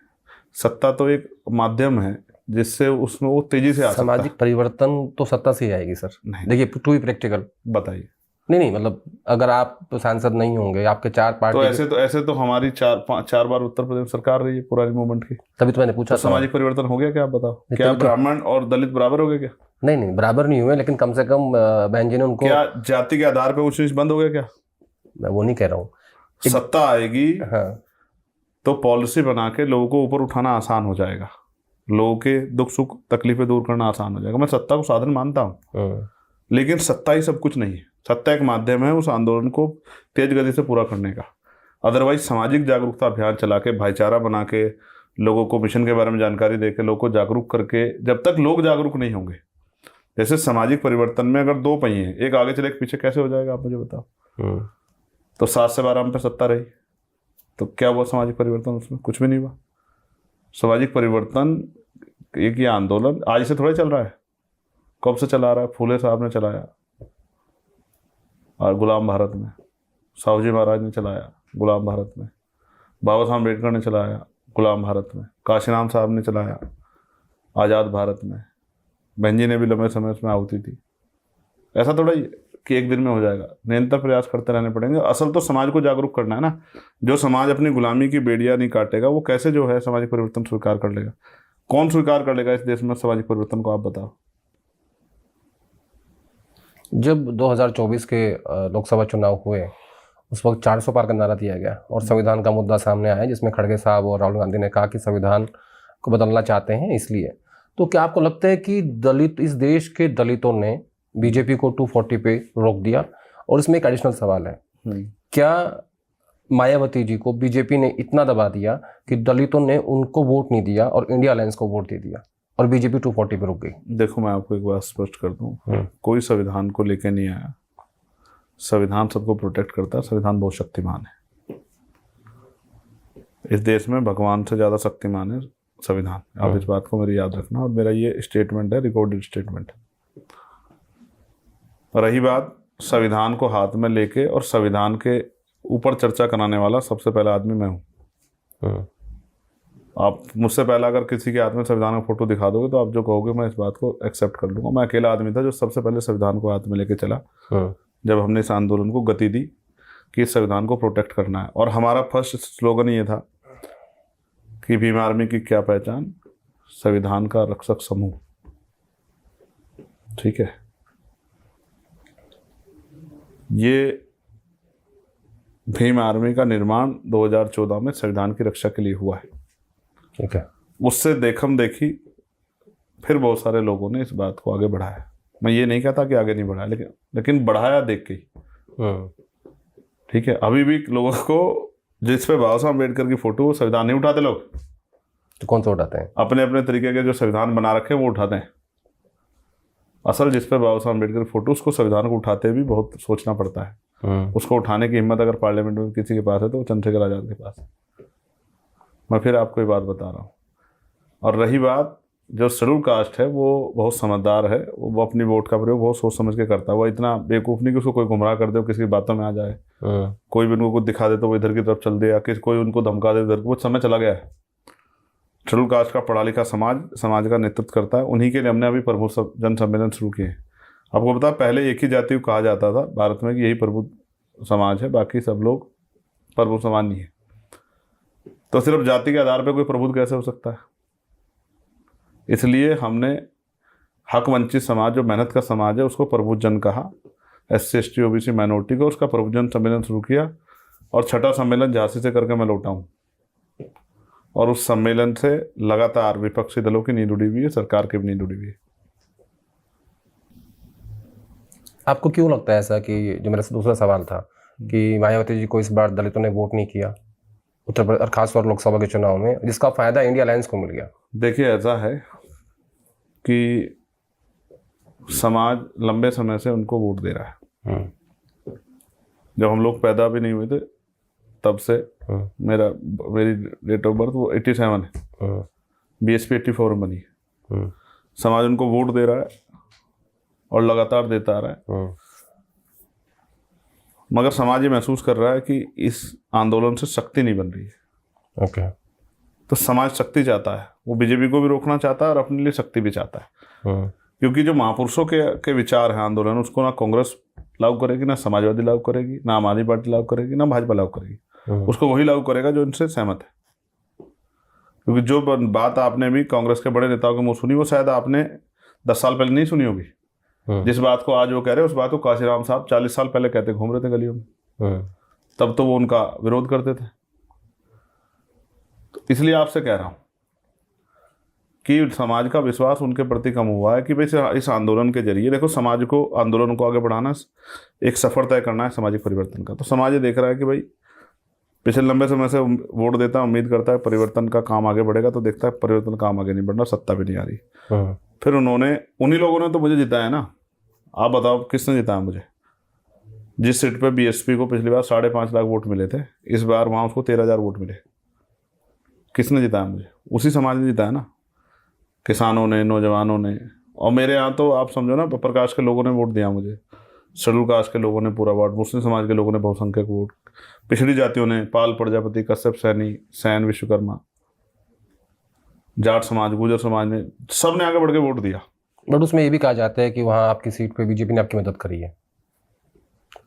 सत्ता तो एक माध्यम है जिससे उसमें वो तेजी से आ सकता है। सामाजिक परिवर्तन तो सत्ता से ही आएगी सर। नहीं, देखिए, टू बी प्रैक्टिकल बताइए। नहीं, मतलब अगर आप सांसद नहीं होंगे, आपके 4 पार्टी, तो ऐसे तो हमारी 4 बार उत्तर प्रदेश सरकार रही है पुरानी मूवमेंट की। तभी तो मैंने पूछा, तो सामाजिक परिवर्तन हो गया क्या? आप बताओ, क्या ब्राह्मण और दलित बराबर हो गए क्या? नहीं, बराबर नहीं हुए, लेकिन कम से कम बहन जी ने उनको, क्या जाति के आधार पर उच्च नीच बंद हो गया क्या? मैं वो नहीं कह रहा हूँ। सत्ता आएगी हाँ, तो पॉलिसी बना के लोगों को ऊपर उठाना आसान हो जाएगा, लोगों के दुख सुख तकलीफें दूर करना आसान हो जाएगा। मैं सत्ता को साधन मानता हूँ, लेकिन सत्ता ही सब कुछ नहीं है। सत्ता एक माध्यम है उस आंदोलन को तेज गति से पूरा करने का। अदरवाइज सामाजिक जागरूकता अभियान चला के, भाईचारा बना के, लोगों को मिशन के बारे में जानकारी दे के, लोगों को जागरूक करके, जब तक लोग जागरूक नहीं होंगे, जैसे सामाजिक परिवर्तन में अगर 2 पहिए हैं, एक आगे चले एक पीछे, कैसे हो जाएगा आप मुझे बताओ। तो 7 से 12 पे सत्ता रही तो क्या हुआ सामाजिक परिवर्तन? उसमें कुछ भी नहीं हुआ। सामाजिक परिवर्तन एक ये आंदोलन आज से थोड़ा चल रहा है, कब से चला रहा है? फूले साहब ने चलाया और गुलाम भारत में, साहू जी महाराज ने चलाया गुलाम भारत में, बाबा साहब अम्बेडकर ने चलाया गुलाम भारत में, काशीराम साहब ने चलाया आज़ाद भारत में, बहन जी ने भी लंबे समय उसमें आहुति थी। ऐसा थोड़ा ही कि एक दिन में हो जाएगा, निरंतर प्रयास करते रहने पड़ेंगे। असल तो समाज को जागरूक करना है ना। जो समाज अपनी गुलामी की बेड़ियां नहीं काटेगा वो कैसे जो है सामाजिक परिवर्तन स्वीकार कर लेगा? कौन स्वीकार कर लेगा इस देश में सामाजिक परिवर्तन को? आप बताओ। जब 2024 के लोकसभा चुनाव हुए उस वक्त 400 पार का नारा दिया गया और संविधान का मुद्दा सामने आया, जिसमें खड़गे साहब और राहुल गांधी ने कहा कि संविधान को बदलना चाहते हैं इसलिए। तो क्या आपको लगता है कि दलित, इस देश के दलितों ने बीजेपी को 240 पे रोक दिया? और इसमें एक एडिशनल सवाल है, क्या मायावती जी को बीजेपी ने इतना दबा दिया कि दलितों ने उनको वोट नहीं दिया और इंडिया अलायंस को वोट दे दिया और बीजेपी 240 पे रुक गई? देखो मैं आपको एक बात स्पष्ट कर दूं, कोई संविधान को लेके नहीं आया। संविधान सबको प्रोटेक्ट करता है, संविधान बहुत शक्तिमान है। इस देश में भगवान से ज़्यादा शक्तिमान है संविधान। आप इस बात को मेरी याद रखना, और मेरा ये स्टेटमेंट है, रिकॉर्डेड स्टेटमेंट। रही बात संविधान को हाथ में लेके और संविधान के ऊपर चर्चा कराने वाला सबसे पहला आदमी मैं हूँ। आप मुझसे पहला अगर किसी के हाथ में संविधान का फोटो दिखा दोगे तो आप जो कहोगे मैं इस बात को एक्सेप्ट कर लूँगा। मैं अकेला आदमी था जो सबसे पहले संविधान को हाथ में लेके चला जब हमने इस आंदोलन को गति दी कि इस संविधान को प्रोटेक्ट करना है। और हमारा फर्स्ट स्लोगन ये था कि भीम आर्मी की क्या पहचान, संविधान का रक्षक समूह। ठीक है, ये भीम आर्मी का निर्माण 2014 में संविधान की रक्षा के लिए हुआ है। ठीक है, उससे देखम देखी फिर बहुत सारे लोगों ने इस बात को आगे बढ़ाया। मैं ये नहीं कहता कि आगे नहीं बढ़ाया, लेकिन बढ़ाया देख के ही। ठीक है, अभी भी लोगों को जिस पे बाबा साहब अम्बेडकर की फोटो, संविधान नहीं उठाते लोग। तो कौन सा उठाते हैं? अपने अपने तरीके के जो संविधान बना रखे हैं वो उठाते हैं। असल जिस पे बाबा साहब अम्बेडकर की फोटो, उसको संविधान को उठाते भी बहुत सोचना पड़ता है। उसको उठाने की हिम्मत अगर पार्लियामेंट में किसी के पास है तो वो चंद्रशेखर आजाद के पास है। मैं फिर आपको ये बात बता रहा हूँ। और रही बात, जो शेड्यूल कास्ट है वो बहुत समझदार है, वो अपनी वोट का प्रयोग बहुत सोच समझ के करता है। वो इतना बेवकूफ़ नहीं कि उसको कोई गुमराह कर दे, किसी की बातों में आ जाए, कोई भी उनको कुछ दिखा दे तो वो इधर की तरफ चल दे, या कोई उनको धमका दे इधर। वो समय चला गया है। शेड्यूल कास्ट का पढ़ा लिखा समाज का नेतृत्व करता है। उन्हीं के लिए हमने अभी प्रभु जन सम्मेलन शुरू किए हैं। आपको पता है पहले एक ही जाति को कहा जाता था भारत में कि यही प्रभु समाज है, बाकी सब लोग प्रभु समाज नहीं है। तो सिर्फ जाति के आधार पर कोई प्रभुत्व कैसे हो सकता है? इसलिए हमने हक वंचित समाज, जो मेहनत का समाज है, उसको प्रबुद्ध जन कहा। SC ST OBC माइनॉरिटी को उसका प्रबुद्ध जन सम्मेलन शुरू किया। और छठा सम्मेलन झांसी से करके मैं लौटा हूँ। और उस सम्मेलन से लगातार विपक्षी दलों की नींद उड़ी हुई है, सरकार की भी नींद उड़ी हुई है। आपको क्यों लगता है ऐसा कि, जो मेरा दूसरा सवाल था, कि मायावती जी को इस बार दलितों ने वोट नहीं किया उत्तर प्रदेश और खासतौर लोकसभा के चुनाव में, जिसका फायदा इंडिया अलायंस को मिल गया? देखिए, ऐसा है कि समाज लंबे समय से उनको वोट दे रहा है। जब हम लोग पैदा भी नहीं हुए थे तब से मेरी डेट ऑफ बर्थ वो 87 है। BSP 84 में बनी है। समाज उनको वोट दे रहा है और लगातार देता आ रहा है। मगर समाज ये महसूस कर रहा है कि इस आंदोलन से शक्ति नहीं बन रही है। ओके। तो समाज शक्ति चाहता है, वो बीजेपी को भी रोकना चाहता है और अपने लिए शक्ति भी चाहता है। क्योंकि जो महापुरुषों के विचार है आंदोलन, उसको ना कांग्रेस लागू करेगी, ना समाजवादी लागू करेगी, ना आम आदमी पार्टी लागू करेगी, ना भाजपा लागू करेगी। उसको वही लागू करेगा जो इनसे सहमत है। क्योंकि जो बात आपने भी कांग्रेस के बड़े नेताओं के मुंह सुनी, वो शायद आपने 10 साल पहले नहीं सुनी होगी। जिस बात को आज वो कह रहे हैं, उस बात को काशीराम साहब 40 साल पहले कहते घूम रहे थे गलियों में। तब तो वो उनका विरोध करते थे। तो इसलिए आपसे कह रहा हूं कि समाज का विश्वास उनके प्रति कम हुआ है कि भाई इस आंदोलन के जरिए, देखो, समाज को, आंदोलन को आगे बढ़ाना, एक सफर तय करना है सामाजिक परिवर्तन का। तो समाज ये देख रहा है कि भाई पिछले लंबे समय से वोट देता है, उम्मीद करता है परिवर्तन का काम आगे बढ़ेगा, तो देखता है परिवर्तन का काम आगे नहीं बढ़ना, सत्ता भी नहीं आ रही। फिर उन्हीं लोगों ने तो मुझे जिताया ना। आप बताओ किसने जिताया मुझे? जिस सीट पे BSP को पिछली बार 5.5 लाख वोट मिले थे, इस बार वहाँ उसको 13,000 वोट मिले। किसने जिताया मुझे? उसी समाज ने जिताया ना, किसानों ने, नौजवानों ने। और मेरे यहाँ तो आप समझो ना, प्रकाश के लोगों ने वोट दिया मुझे, शेड्यूल कास्ट के लोगों ने पूरा वोट, मुस्लिम समाज के लोगों ने बहुसंख्यक वोट, पिछड़ी जातियों ने, पाल प्रजापति, कश्यप, सैनी, सैन, विश्वकर्मा, जाट समाज, गुजर समाज ने, सब ने आगे बढ़ के वोट दिया। बट उसमें ये भी कहा जाता है कि वहाँ आपकी सीट पे बीजेपी ने आपकी मदद करी है,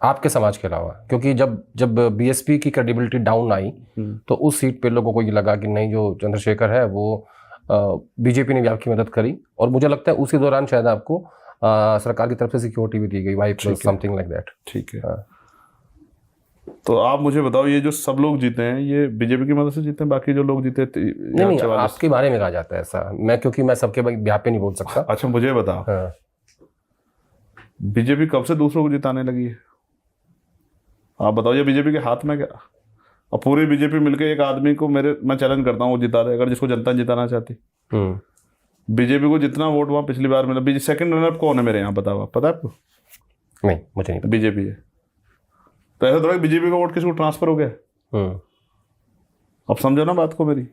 आपके समाज के अलावा। क्योंकि जब BSP की क्रेडिबिलिटी डाउन आई तो उस सीट पे लोगों को ये लगा कि नहीं, जो चंद्रशेखर है वो बीजेपी ने भी आपकी मदद करी। और मुझे लगता है उसी दौरान शायद आपको सरकार की तरफ से सिक्योरिटी भी दी गई, Y plus something like that. ठीक है। तो आप मुझे बताओ, ये जो सब लोग जीते हैं, ये बीजेपी की मदद से जीते हैं? बाकी जो लोग जीते नहीं, आपके बारे में कहा जाता है ऐसा। क्योंकि मैं सबके बिहाफ पे नहीं बोल सकता। अच्छा, मुझे बताओ, बीजेपी कब से दूसरों को जिताने लगी है? आप बताओ, ये बीजेपी के हाथ में क्या? और पूरी बीजेपी मिलकर एक आदमी को मैं चैलेंज करता हूँ, वो जिता दे, अगर जिसको जनता जिताना चाहती। बीजेपी को जितना वोट वहाँ पिछली बार मिला, सेकंड रनर कौन है मेरे यहाँ, बताओ आप, पता है आपको? नहीं, मुझे नहीं पता। बीजेपी है। तो ऐसा थोड़ा बीजेपी का वोट किसी को ट्रांसफर हो गया? अब समझो ना बात को मेरी।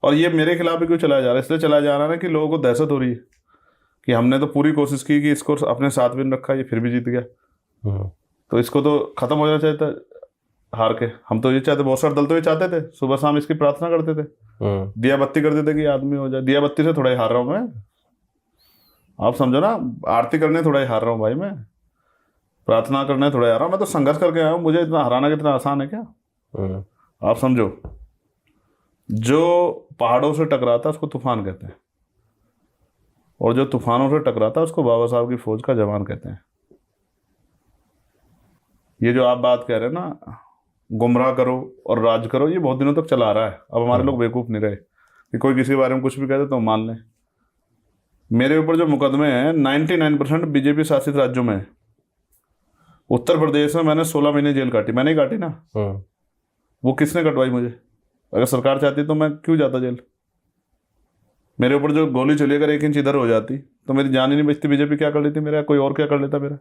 और ये मेरे खिलाफ भी क्यों चलाया जा रहा है? इसलिए चलाया जा रहा है ना कि लोगों को दहशत हो रही है कि हमने तो पूरी कोशिश की कि इसको अपने साथ भी नहीं रखा, ये फिर भी जीत गया, तो इसको तो खत्म हो जाना चाहिए था हार के। हम तो ये चाहते, बहुत सारे दल तो ये चाहते थे, सुबह शाम इसकी प्रार्थना करते थे, दिया बत्ती करते थे कि आदमी हो जाए। दिया बत्ती से थोड़ा ही हार रहा हूँ मैं, आप समझो ना, आरती करने थोड़ा ही हार रहा हूँ भाई मैं, प्रार्थना करने थोड़ा ही हार रहा हूँ मैं, तो संघर्ष करके आया हूँ। मुझे इतना हराना कितना आसान है क्या? आप समझो, जो पहाड़ों से टकराता है उसको तूफान कहते हैं, और जो तूफानों से टकराता है उसको बाबा साहब की फौज का जवान कहते हैं। ये जो आप बात कह रहे हैं ना, गुमराह करो और राज करो, ये बहुत दिनों तक चला आ रहा है। अब हमारे लोग बेवकूफ़ नहीं रहे कि कोई किसी के बारे में कुछ भी कहते तो मान लें। मेरे ऊपर जो मुकदमे हैं 99% बीजेपी शासित राज्यों में है। उत्तर प्रदेश में मैंने 16 महीने जेल काटी, मैंने ही काटी ना, वो किसने कटवाई मुझे? अगर सरकार चाहती तो मैं क्यों जाता जेल? मेरे ऊपर जो गोली चली अगर 1 इंच इधर हो जाती तो मेरी जान ही नहीं बचती। बीजेपी क्या कर लेती मेरा, कोई और क्या कर लेता मेरा?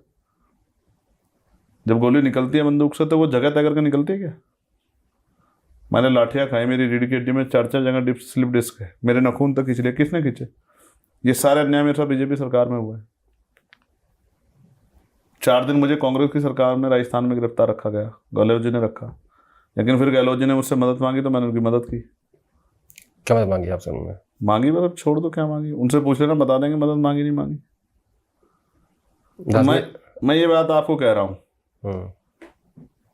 जब गोली निकलती है बंदूक से तो वो जगह तय करके निकलती है क्या? मैंने लाठियां खाई, मेरी रीढ़ की हड्डी में 4-4 जगह स्लिप डिस्क है, मेरे नाखून तक खींच लिए। किसने खींचे? ये सारे अन्याय मेरे साथ बीजेपी सरकार में हुआ है। 4 दिन मुझे कांग्रेस की सरकार में राजस्थान में गिरफ्तार रखा गया, गहलोत जी ने रखा, लेकिन फिर गहलोत जी ने मुझसे मदद मांगी तो मैंने उनकी मदद की। क्या मदद मांगी आपसे उन्होंने? मांगी मतलब छोड़ दो, क्या मांगी? उनसे पूछ लेना, बता देंगे मदद मांगी नहीं मांगी। तो मैं ये बात आपको कह रहा हूँ,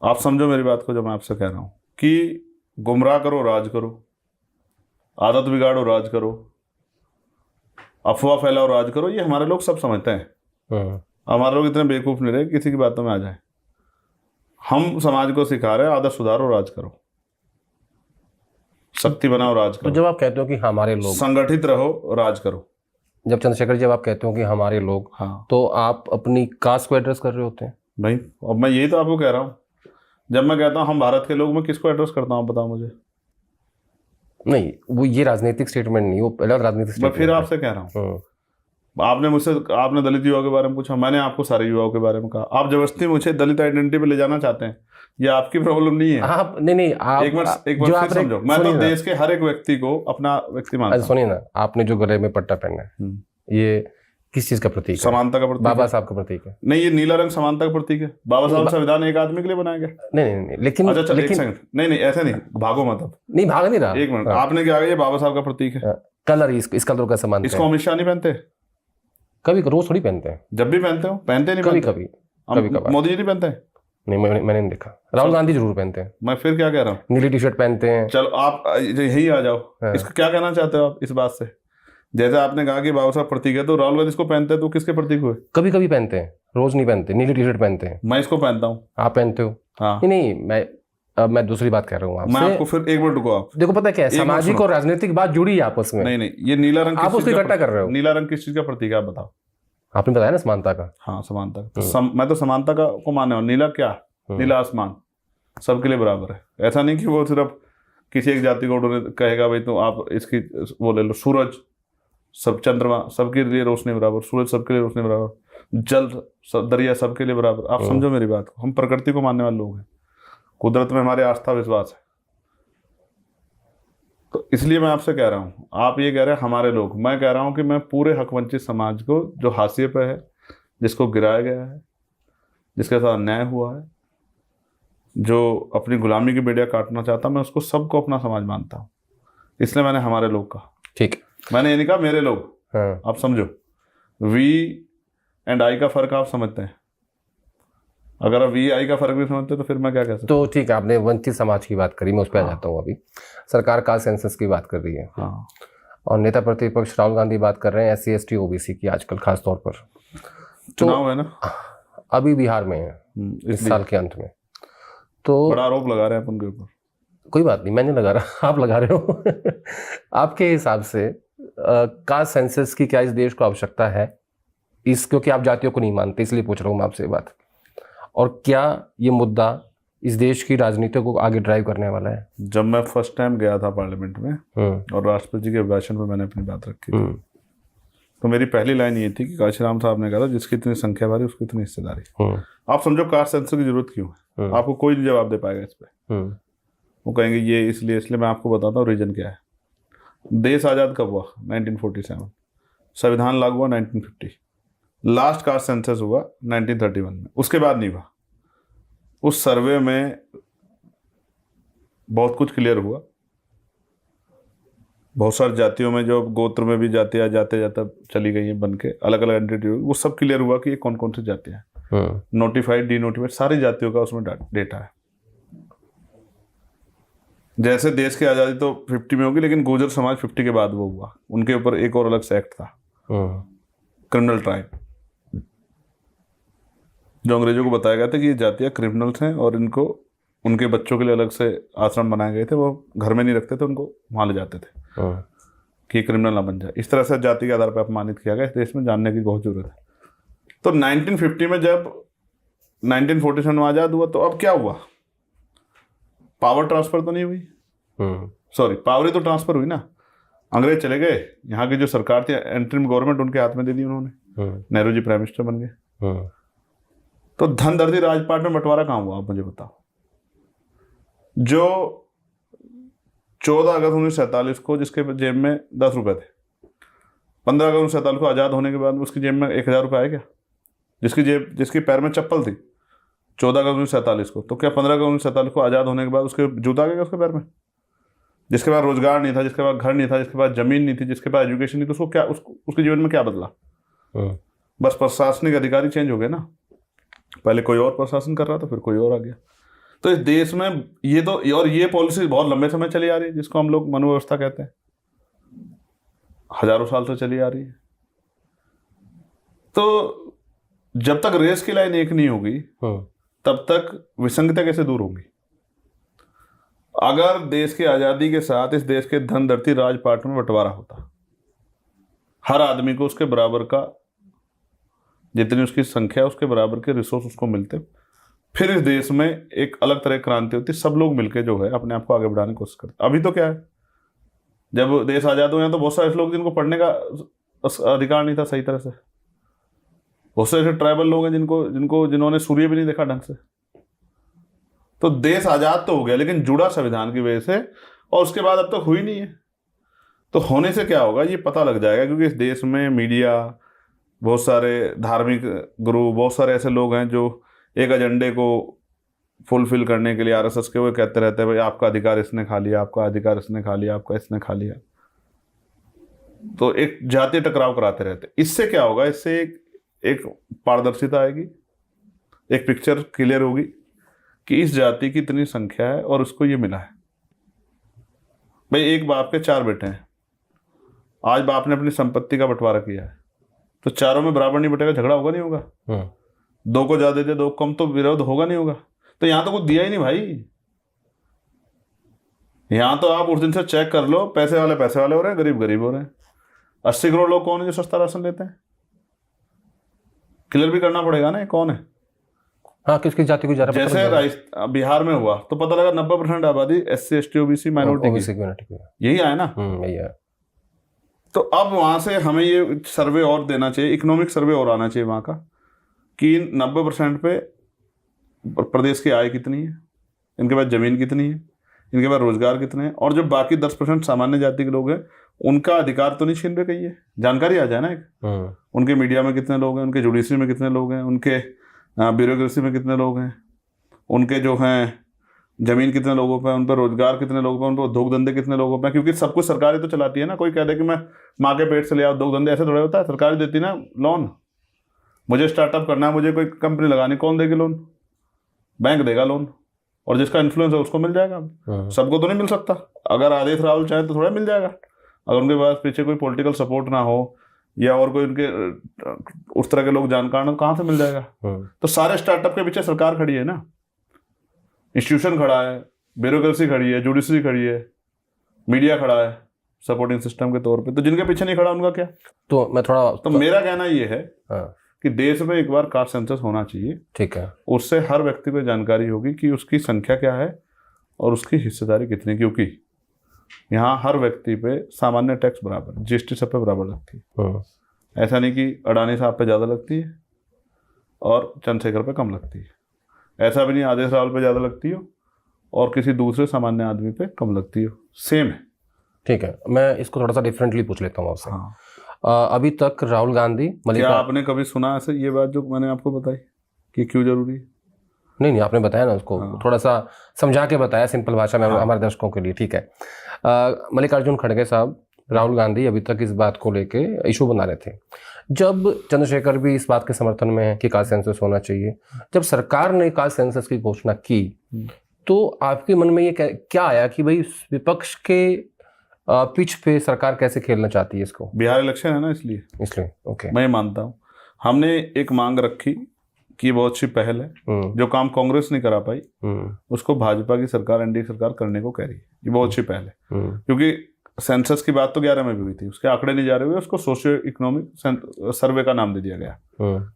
आप समझो मेरी बात को, जब मैं आपसे कह रहा हूँ कि गुमराह करो राज करो, आदत बिगाड़ो राज करो, अफवाह फैलाओ राज करो, ये हमारे लोग सब समझते हैं। हमारे लोग इतने बेवकूफ़ नहीं रहे किसी की बातों में आ जाए। हम समाज को सिखा रहे हैं आदत सुधारो राज करो, शक्ति बनाओ राज करो। तो जब आप कहते हो कि हमारे लोग, संगठित रहो राज करो, जब चंद्रशेखर जब आप कहते हो कि हमारे लोग, हाँ, तो आप अपनी कास्ट को एड्रेस कर रहे होते हैं भाई? अब मैं यही तो आपको कह रहा हूँ, जब मैं कहता हूँ हम भारत के लोग, मैं किसको एड्रेस करता हूँ बताओ मुझे? नहीं, वो ये राजनीतिक स्टेटमेंट नहीं, वो पहला राजनीतिक मैं स्टेटमेंट फिर आपसे कह रहा हूँ, आपने मुझसे, आपने दलित युवाओं के बारे में पूछा, मैंने आपको सारे युवाओं के बारे में कहा। आप जबरदस्ती मुझे दलित आइडेंटिटी पे ले जाना चाहते हैं, ये आपकी प्रॉब्लम नहीं है। आप नहीं आप एक बार फिर समझो, मैं तो देश के हर एक व्यक्ति को अपना व्यक्ति मानता हूं। सुनिए ना, आपने जो गले में पट्टा पहना है, ये किस चीज का प्रतीक है? समानता का प्रतीक, बाबा साहब का प्रतीक है। नहीं, ये नीला रंग समानता का प्रतीक है। बाबा साहब संविधान एक आदमी के लिए बनाया गया। नहीं, लेकिन अच्छा चल, लेकिन एक सेकंड, नहीं ऐसे नहीं, भागो मत अब, नहीं भाग नहीं रहा। एक मिनट, आपने क्या कहा ये बाबा साहब का प्रतीक है? कलर इस कलर का सामान, इसको अमित शाह नहीं पहनते? कभी रोज थोड़ी पहनते हैं, जब भी पहनते हो, पहनते नहीं? कभी मोदी जी नहीं पहनते? नहीं, मैंने नहीं देखा। राहुल गांधी जरूर पहनते हैं। मैं फिर क्या कह रहा हूँ, नीली टी शर्ट पहनते हैं। चलो आप यही आ जाओ, इसको क्या कहना चाहते हो आप इस बात से? जैसे आपने कहा कि बाबा साहब प्रतीक है, तो राहुल गांधी इसको पहनते हैं, तो किसके प्रतीक हुए? कभी कभी पहनते हैं, रोज नहीं पहनते। नीली टी शर्ट पहनते हैं। मैं इसको पहनता हूँ। आप पहनते हो? हाँ। नहीं, मैं दूसरी बात कर रहा हूँ आपसे। मैं आपको फिर एक मिनट रुको, आप देखो, पता क्या है, सामाजिक और राजनीतिक बात जुड़ी है आपस में। नहीं, ये नीला रंग आप उसको इकट्ठा कर रहे हो। नीला रंग किस चीज का प्रतीक है आप बताओ? आपने बताया ना समानता का। हाँ, समानता का। मैं तो समानता का को माने हूँ। नीला क्या? नीला आसमान सबके लिए बराबर है। ऐसा नहीं कि वो सिर्फ किसी एक जाति को कहेगा भाई तो आप इसकी वो ले लो। सूरज सब, चंद्रमा सबके लिए रोशनी बराबर, सूरज सबके लिए रोशनी बराबर, जल दरिया सबके लिए बराबर। आप समझो मेरी बात को, हम प्रकृति को मानने वाले लोग हैं, कुदरत में हमारे आस्था विश्वास है। तो इसलिए मैं आपसे कह रहा हूँ, आप ये कह रहे हैं हमारे लोग, मैं कह रहा हूँ कि मैं पूरे हक वंचित समाज को, जो हाशिए पे है, जिसको गिराया गया है, जिसके साथ अन्याय हुआ है, जो अपनी गुलामी की बेड़ियां काटना चाहता, मैं उसको सबको अपना समाज मानता हूँ। इसलिए मैंने हमारे लोग कहा। ठीक, मैंने ये नहीं कहा मेरे लोग। हाँ। आप समझो, वी एंड आई का फर्क आप समझते हैं? अगर आप वी आई का फर्क भी समझते तो फिर मैं क्या कह सकता? तो ठीक है, आपने वंचित समाज की बात करी, मैं उस पर आ जाता हूँ। अभी सरकार कास्ट सेंसस की बात कर रही है। हाँ। और नेता प्रतिपक्ष राहुल गांधी बात कर रहे हैं SC ST OBC की आजकल खास तौर पर। चुनाव है ना अभी बिहार में है, इस साल के अंत में, तो बड़ा आरोप लगा रहे हैं उनके ऊपर। कोई बात नहीं, मैं नहीं लगा रहा, आप लगा रहे हो। आपके हिसाब से कास्ट सेंसस की क्या इस देश को आवश्यकता है? क्योंकि आप जातियों को नहीं मानते, इसलिए पूछ रहा हूँ मैं आपसे बात। और क्या ये मुद्दा इस देश की राजनीति को आगे ड्राइव करने वाला है? जब मैं फर्स्ट टाइम गया था पार्लियामेंट में और राष्ट्रपति जी के भाषण में मैंने अपनी बात रखी थी, तो मेरी पहली लाइन ये थी कि काशीराम साहब ने कहा था, जिसकी इतनी संख्या बारी उसकी इतनी हिस्सेदारी। आप समझो कास्ट सेंसस की जरूरत क्यों है? आपको कोई नहीं जवाब दे पाएगा इस पे। वो कहेंगे ये इसलिए मैं आपको बताता हूँ रीजन क्या है। देश आज़ाद कब हुआ? 1947। संविधान लागू हुआ 1950। लास्ट कास्ट सेंसस हुआ 1931 में, उसके बाद नहीं हुआ। उस सर्वे में बहुत कुछ क्लियर हुआ। बहुत सारी जातियों में, जो गोत्र में भी जातियाँ जाते जाते चली गई हैं बन के, अलग अलग एंटिटी, वो सब क्लियर हुआ कि ये कौन कौन सी जातियाँ हैं। नोटिफाइड, डी नोटिफाइड, सारी जातियों का उसमें डेटा है। जैसे देश की आज़ादी तो 50 में होगी, लेकिन गुर्जर समाज 50 के बाद वो हुआ। उनके ऊपर एक और अलग से एक्ट था, क्रिमिनल ट्राइब, जो अंग्रेजों को बताया गया था कि ये जातियाँ क्रिमिनल्स हैं और इनको, उनके बच्चों के लिए अलग से आश्रम बनाए गए थे। वो घर में नहीं रखते थे, उनको वहाँ ले जाते थे कि क्रिमिनल ना बन जाए। इस तरह से जाति के आधार पर अपमानित किया गया। इस देश में जानने की बहुत जरूरत है। तो 1950 में जब 1947 में आज़ाद हुआ, तो अब क्या हुआ? पावर ट्रांसफर तो नहीं हुई, सॉरी, पावर ही तो ट्रांसफर हुई ना। अंग्रेज चले गए, यहाँ की जो सरकार थी एंट्रीम गवर्नमेंट उनके हाथ में दे दी उन्होंने। नेहरू जी प्राइम मिनिस्टर बन गए। तो धन धरती राजपाट में बंटवारा कहाँ हुआ, आप मुझे बताओ। जो 14 अगस्त 1947 को जिसके जेब में 10 रुपए थे, 15 अगस्त 1947 को आज़ाद होने के बाद उसकी जेब में 1000 रुपये आए क्या? जिसकी पैर में चप्पल थी 14 अगस्त 1947 को, तो क्या 15 अगस्त 1947 को आज़ाद होने के बाद उसके जूता आ गया उसके पैर में? जिसके पास रोजगार नहीं था, जिसके पास घर नहीं था, जिसके पास जमीन नहीं थी, जिसके पास एजुकेशन नहीं थी, उसको क्या, उसके जीवन में क्या बदला? बस प्रशासनिक अधिकारी चेंज हो गए ना। पहले कोई और प्रशासन कर रहा था, फिर कोई और आ गया। तो इस देश में ये तो, और ये पॉलिसी बहुत लंबे समय चली आ रही है, जिसको हम लोग मनोव्यवस्था कहते हैं, हजारों साल से चली आ रही है। तो जब तक रेस की लाइन एक नहीं होगी, तब तक विसंगता कैसे दूर होगी? अगर देश की आज़ादी के साथ इस देश के धन धरती राजपाट में बंटवारा होता, हर आदमी को उसके बराबर का, जितनी उसकी संख्या उसके बराबर के रिसोर्स उसको मिलते, फिर इस देश में एक अलग तरह की क्रांति होती। सब लोग मिलकर जो है अपने आप को आगे बढ़ाने की कोशिश करते। अभी तो क्या है, जब देश आज़ाद हुआ तो बहुत सारे लोग जिनको पढ़ने का अधिकार नहीं था सही तरह से, बहुत से ऐसे ट्राइबल लोग हैं जिन्होंने सूर्य भी नहीं देखा ढंग से। तो देश आज़ाद तो हो गया, लेकिन जुड़ा संविधान की वजह से, और उसके बाद अब तक हुई नहीं है। तो होने से क्या होगा ये पता लग जाएगा, क्योंकि इस देश में मीडिया, बहुत सारे धार्मिक गुरु, बहुत सारे ऐसे लोग हैं जो एक एजेंडे को फुलफिल करने के लिए, आरएसएस के, वो कहते रहते हैं भाई आपका अधिकार इसने खा लिया, आपका अधिकार इसने खा लिया, आपका इसने खा लिया। तो एक जातीय टकराव कराते रहते। इससे क्या होगा, इससे एक पारदर्शिता आएगी, एक पिक्चर क्लियर होगी कि इस जाति की इतनी संख्या है और उसको ये मिला है। भाई एक बाप के 4 बेटे हैं, आज बाप ने अपनी संपत्ति का बंटवारा किया है, तो चारों में बराबर नहीं बटेगा, झगड़ा होगा नहीं होगा? 2 को ज्यादा दे 2 को कम, तो विरोध होगा नहीं होगा? तो यहां तो कुछ दिया ही नहीं भाई। यहां तो आप उस दिन से चेक कर लो, पैसे वाले हो रहे हैं, गरीब गरीब हो रहे हैं। 80 करोड़ लोग कौन है जो सस्ता राशन लेते हैं? क्लियर भी करना पड़ेगा ना कौन है। हाँ, किसकी जाति को ज्यादा? जैसे बिहार में हुआ तो पता लगा 90% आबादी SC ST OBC माइनॉरिटी की, यही आया ना। यही है। तो अब वहां से हमें ये सर्वे और देना चाहिए, इकोनॉमिक सर्वे और आना चाहिए वहां का, कि 90% पे प्रदेश की आय कितनी है, इनके पास जमीन कितनी है, इनके पास रोजगार कितने हैं, और जो बाकी 10% सामान्य जाति के लोग हैं उनका अधिकार तो नहीं छीन रहे कहीं, जानकारी आ जाए ना एक। उनके मीडिया में कितने लोग हैं, उनके जुडिशरी में कितने लोग हैं, उनके ब्यूरोक्रेसी में कितने लोग हैं, उनके जो हैं जमीन कितने लोगों पे, उन पर रोजगार कितने लोगों पे, उन पर उद्योग धंधे कितने लोगों पे। क्योंकि सब कुछ सरकार ही तो चलाती है ना। कोई कह दे कि मैं माँ के पेट से ले आओ उद्योग धंधे, ऐसे थोड़ा होता है। सरकार देती ना लोन, मुझे स्टार्टअप करना है, मुझे कोई कंपनी लगानी, कौन देगी लोन? बैंक देगा लोन, और जिसका इन्फ्लुएंस है उसको मिल जाएगा। सबको तो नहीं मिल सकता। अगर आदेश राहुल चाहे तो थोड़ा मिल जाएगा, अगर उनके पास पीछे कोई पॉलिटिकल सपोर्ट ना हो या और कोई उनके उस तरह के लोग जानकार ना, कहाँ से मिल जाएगा? तो सारे स्टार्टअप के पीछे सरकार खड़ी है ना, इंस्टीट्यूशन खड़ा है, ब्यूरोक्रेसी खड़ी है, जुडिशरी खड़ी है, मीडिया खड़ा है सपोर्टिंग सिस्टम के तौर पे। तो जिनके पीछे नहीं खड़ा उनका क्या? तो मैं थोड़ा, तो मेरा कहना ये है कि देश में एक बार कास्ट सेंसस होना चाहिए। ठीक है। उससे हर व्यक्ति को जानकारी होगी कि उसकी संख्या क्या है और उसकी हिस्सेदारी कितनी, क्योंकि यहाँ हर व्यक्ति पे सामान्य टैक्स बराबर, GST सब पे बराबर लगती है। ऐसा नहीं कि अडानी साहब पे ज़्यादा लगती है और चंद्रशेखर पे कम लगती है। ऐसा भी नहीं आदेश राहुल पे ज़्यादा लगती हो और किसी दूसरे सामान्य आदमी पे कम लगती हो, सेम है। ठीक है, मैं इसको थोड़ा सा डिफरेंटली पूछ लेता हूँ आपसे। हाँ। अभी तक राहुल गांधी, क्या मल्लिका, आपने कभी सुना ऐसे ये बात जो मैंने आपको बताई कि क्यों जरूरी है? नहीं नहीं आपने बताया ना उसको, हाँ। थोड़ा सा समझा के बताया सिंपल भाषा में हाँ। हमारे दर्शकों के लिए। ठीक है, मल्लिकार्जुन खड़गे साहब, राहुल गांधी अभी तक इस बात को लेके इशू बना रहे थे। जब चंद्रशेखर भी इस बात के समर्थन में है कि कास्ट सेंसस होना चाहिए, जब सरकार ने कास्ट सेंसस की घोषणा की तो आपके मन में ये क्या आया कि भाई विपक्ष के पिच पे सरकार कैसे खेलना चाहती है इसको? बिहार इलेक्शन है ना, इसलिए ओके। मैं ये मानता हूँ। हमने एक मांग रखी कि ये बहुत अच्छी पहल है, जो काम कांग्रेस नहीं करा पाई उसको भाजपा की सरकार, एनडीए सरकार करने को कह रही है। ये बहुत अच्छी पहल है, क्योंकि सेंसस की बात तो 11 में भी हुई थी, उसके आंकड़े नहीं जा रहे हुए, उसको सोशियो इकोनॉमिक सर्वे का नाम दे दिया गया।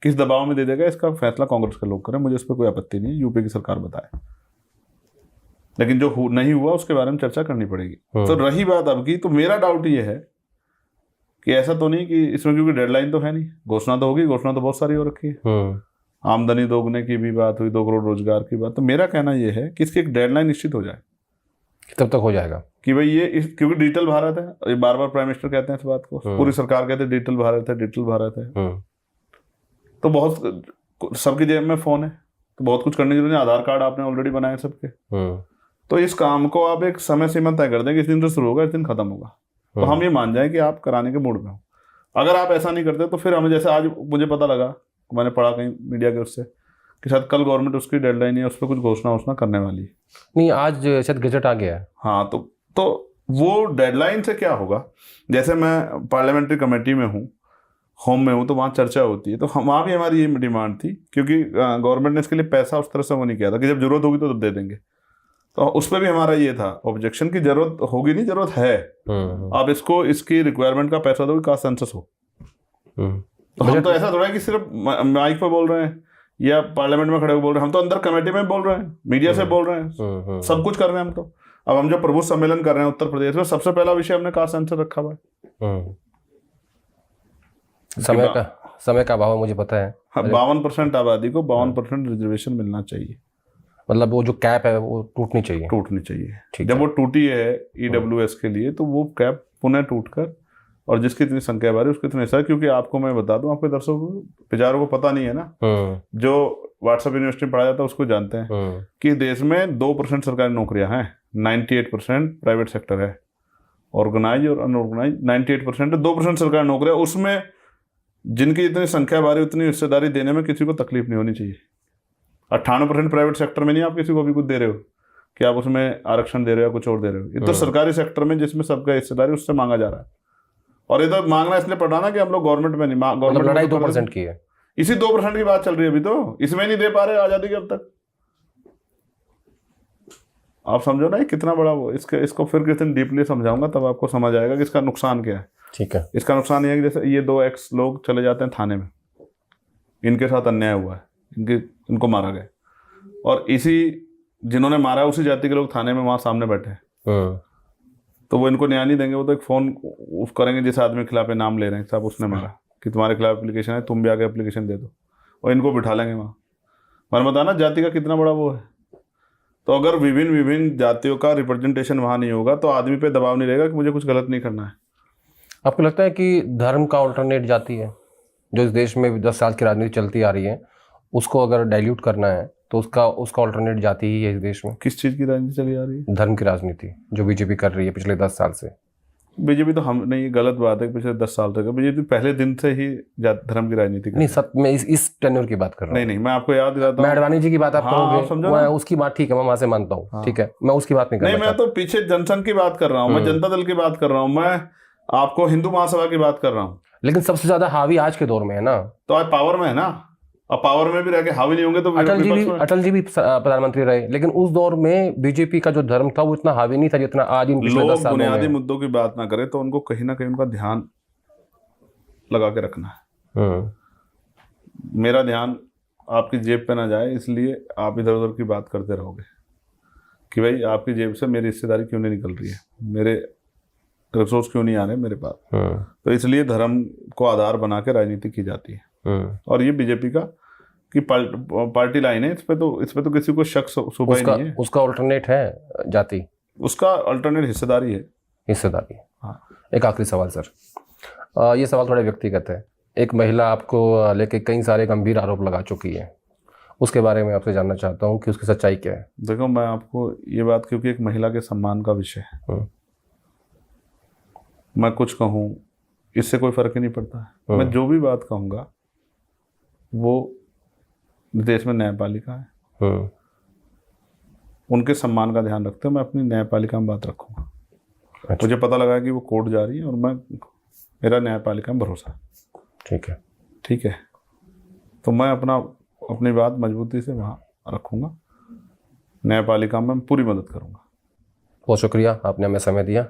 किस दबाव में दे दिया गया इसका फैसला कांग्रेस के लोग करें, मुझे इस पर कोई आपत्ति नहीं है, यूपी की सरकार बताए। लेकिन जो नहीं हुआ उसके बारे में चर्चा करनी पड़ेगी। तो रही बात अब की, तो मेरा डाउट ये है कि ऐसा तो नहीं कि इसमें, क्योंकि डेडलाइन तो है नहीं, घोषणा तो होगी, घोषणा तो बहुत सारी हो रखी है। आमदनी दोगुने की भी बात हुई, 2 करोड़ रोजगार की बात। तो मेरा कहना यह है कि इसकी एक डेडलाइन निश्चित हो जाए। तब तक हो जाएगा कि भाई ये क्योंकि डिजिटल भारत है, ये बार बार प्राइम मिनिस्टर कहते हैं इस बात को, पूरी सरकार कहते हैं डिजिटल भारत है, डिजिटल भारत है। तो बहुत सबकी जेब में फोन है, तो बहुत कुछ करने की जरूरत नहीं। आधार कार्ड आपने ऑलरेडी बनाए सबके। तो इस काम को आप एक समय सीमा तय कर दें कि इस दिन से शुरू होगा, इस दिन खत्म होगा, तो हम ये मान जाए कि आप कराने के मूड में हो। अगर आप ऐसा नहीं करते तो फिर हमें, जैसे आज मुझे पता लगा, मैंने पढ़ा कहीं मीडिया के उससे, कि शायद कल गवर्नमेंट उसकी डेडलाइन है, उस पर कुछ घोषणा करने वाली है। नहीं, आज शायद गजट आ गया है। हाँ, तो वो डेडलाइन से क्या होगा? जैसे मैं पार्लियामेंट्री कमेटी में हूँ, होम में हूँ, तो वहाँ चर्चा होती है, तो वहाँ भी हमारी ये डिमांड थी, क्योंकि गवर्नमेंट ने इसके लिए पैसा उस तरह से वो नहीं किया था कि जब जरूरत होगी तो दे देंगे। तो उस पर भी हमारा ये था ऑब्जेक्शन की जरूरत होगी नहीं, जरूरत है, आप इसको, इसकी रिक्वायरमेंट का पैसा दो, कास्ट सेंसस हो। तो हम तो ऐसा थोड़ा है कि सिर्फ माइक पे बोल रहे हैं या पार्लियामेंट में खड़े होकर बोल रहे हैं, हम तो अंदर कमेटी में बोल रहे हैं, मीडिया से बोल रहे हैं, सब कुछ कर रहे हैं हम तो। अब हम जो प्रबुद्ध सम्मेलन कर रहे हैं उत्तर प्रदेश में, सबसे पहला विषय हमने कास्ट सेंसस रखा हुआ है। समय का अभाव मुझे पता है। 52% आबादी को 52% रिजर्वेशन मिलना चाहिए। मतलब वो जो कैप है वो टूटनी चाहिए। जब वो टूटी है EWS के लिए, तो वो कैप पुनः टूटकर, और जिसकी इतनी संख्या बारी उसकी इतने सारे, क्योंकि आपको मैं बता दूं, आपके दर्शकों बेचारों को पता नहीं है ना, जो व्हाट्सएप यूनिवर्सिटी में पढ़ाया जाता है उसको जानते हैं कि देश में 2% सरकारी नौकरियां हैं, 98% प्राइवेट सेक्टर है, ऑर्गेनाइज और अनऑर्गेनाइज 98% है, 2% सरकारी नौकरियां। उसमें जिनकी इतनी संख्या बारी, उतनी हिस्सेदारी देने में किसी को तकलीफ नहीं होनी चाहिए। 98% प्राइवेट सेक्टर में नहीं आप किसी को भी कुछ दे रहे हो कि आप उसमें आरक्षण दे रहे हो या कुछ और दे रहे हो। ये तो सरकारी सेक्टर में जिसमें सबका हिस्सेदारी, उससे मांगा जा रहा है। और ये तो मांगना इसलिए पड़ रहा ना कि हम लोग गवर्नमेंट में नहीं, गवर्नमेंट लड़ाई 2% की है, इसी 2% की बात चल रही है अभी, तो इसमें नहीं दे पा रहे आजादी के अब तक। आप समझो ना कितना बड़ा वो, इसको फिर किसी दिन डीपली समझाऊंगा, तब आपको समझ आएगा कि इसका नुकसान क्या है। ठीक है। इसका नुकसान ये है कि जैसे ये 2 एक्स लोग चले जाते हैं थाने में, इनके साथ अन्याय हुआ है, इनको मारा गया, और इसी जिन्होंने मारा है उसी जाति के लोग थाने में वहां सामने बैठे हैं, तो वो इनको न्याय नहीं देंगे। वो तो एक फोन करेंगे जिस आदमी के खिलाफ नाम ले रहे हैं, साहब उसने मारा, कि तुम्हारे खिलाफ एप्लीकेशन है, तुम भी आके एप्लीकेशन दे दो, और इनको बिठा लेंगे वहाँ। मैंने बताया ना जाति का कितना बड़ा वो है। तो अगर विभिन्न जातियों का रिप्रेजेंटेशन वहाँ नहीं होगा, तो आदमी पे दबाव नहीं रहेगा कि मुझे कुछ गलत नहीं करना है। आपको लगता है कि धर्म का ऑल्टरनेट जाति है, जो इस देश में 10 साल की राजनीति चलती आ रही है, उसको अगर डाइल्यूट करना है तो उसका ऑल्टरनेट जाति ही है इस देश में? किस चीज़ की राजनीति चली आ रही है? धर्म की राजनीति जो बीजेपी कर रही है पिछले 10 साल से। बीजेपी तो हम नहीं, गलत बात है, पिछले 10 साल तक बीजेपी पहले दिन से ही धर्म की राजनीति नहीं, सब मैं इस टेन्योर की बात कर रहा हूँ। नहीं, मैं आपको याद दिलाता हूँ, मैं अडवाणी जी की बात आप कहोगे, समझो मैं उसकी बात, ठीक है, मैं वहां से मानता हूँ, ठीक है, मैं उसकी बात नहीं कर रहा। नहीं, मैं तो पीछे जनसंघ की बात कर रहा हूँ, मैं जनता दल की बात कर रहा हूँ, मैं आपको हिंदू महासभा की बात कर रहा हूँ। लेकिन सबसे ज्यादा हावी आज के दौर में है ना, तो आज पावर में है ना, अब पावर में भी रह के हावी नहीं होंगे तो अटल जी भी प्रधानमंत्री रहे, लेकिन उस दौर में बीजेपी का जो धर्म था वो इतना हावी नहीं था जितना आज इन पिछले 10 सालों में। बुनियादी मुद्दों की बात ना करें तो उनको कहीं ना कहीं उनका ध्यान लगा के रखना है। मेरा ध्यान आपकी जेब पे ना जाए, इसलिए आप इधर उधर की बात करते रहोगे कि भाई आपकी जेब से मेरी हिस्सेदारी क्यों नहीं निकल रही है, मेरे रिसोर्स क्यों नहीं आ रहे मेरे पास। तो इसलिए धर्म को आधार बना के राजनीति की जाती है, और ये बीजेपी का कि पार्टी लाइन है, इस पे तो किसी को शक शुबा ही नहीं है। उसका अल्टरनेट है जाति, उसका अल्टरनेट हिस्सेदारी है। हिस्सेदारी। हाँ। एक आखिरी सवाल सर, ये सवाल थोड़ा व्यक्तिगत है। एक महिला आपको लेके कई सारे गंभीर आरोप लगा चुकी है, उसके बारे में आपसे जानना चाहता हूँ कि उसकी सच्चाई क्या है। देखो, मैं आपको ये बात, क्योंकि एक महिला के सम्मान का विषय है, मैं कुछ कहूँ इससे कोई फर्क ही नहीं पड़ता है। मैं जो भी बात कहूँगा वो देश में न्यायपालिका है, उनके सम्मान का ध्यान रखते हुए मैं अपनी न्यायपालिका में बात रखूँगा। अच्छा। मुझे पता लगा कि वो कोर्ट जा रही है और मेरा न्यायपालिका में भरोसा है। ठीक है। ठीक है, तो मैं अपनी बात मजबूती से वहाँ रखूँगा, न्यायपालिका में पूरी मदद करूँगा। बहुत शुक्रिया, आपने हमें समय दिया।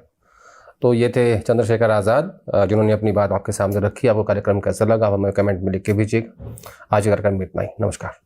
तो ये थे चंद्रशेखर आज़ाद, जिन्होंने अपनी बात आपके सामने रखी। आपको कार्यक्रम कैसा लगा, आप हमें कमेंट में लिख के भेजिएगा। आज के कार्यक्रम में इतना ही। नमस्कार।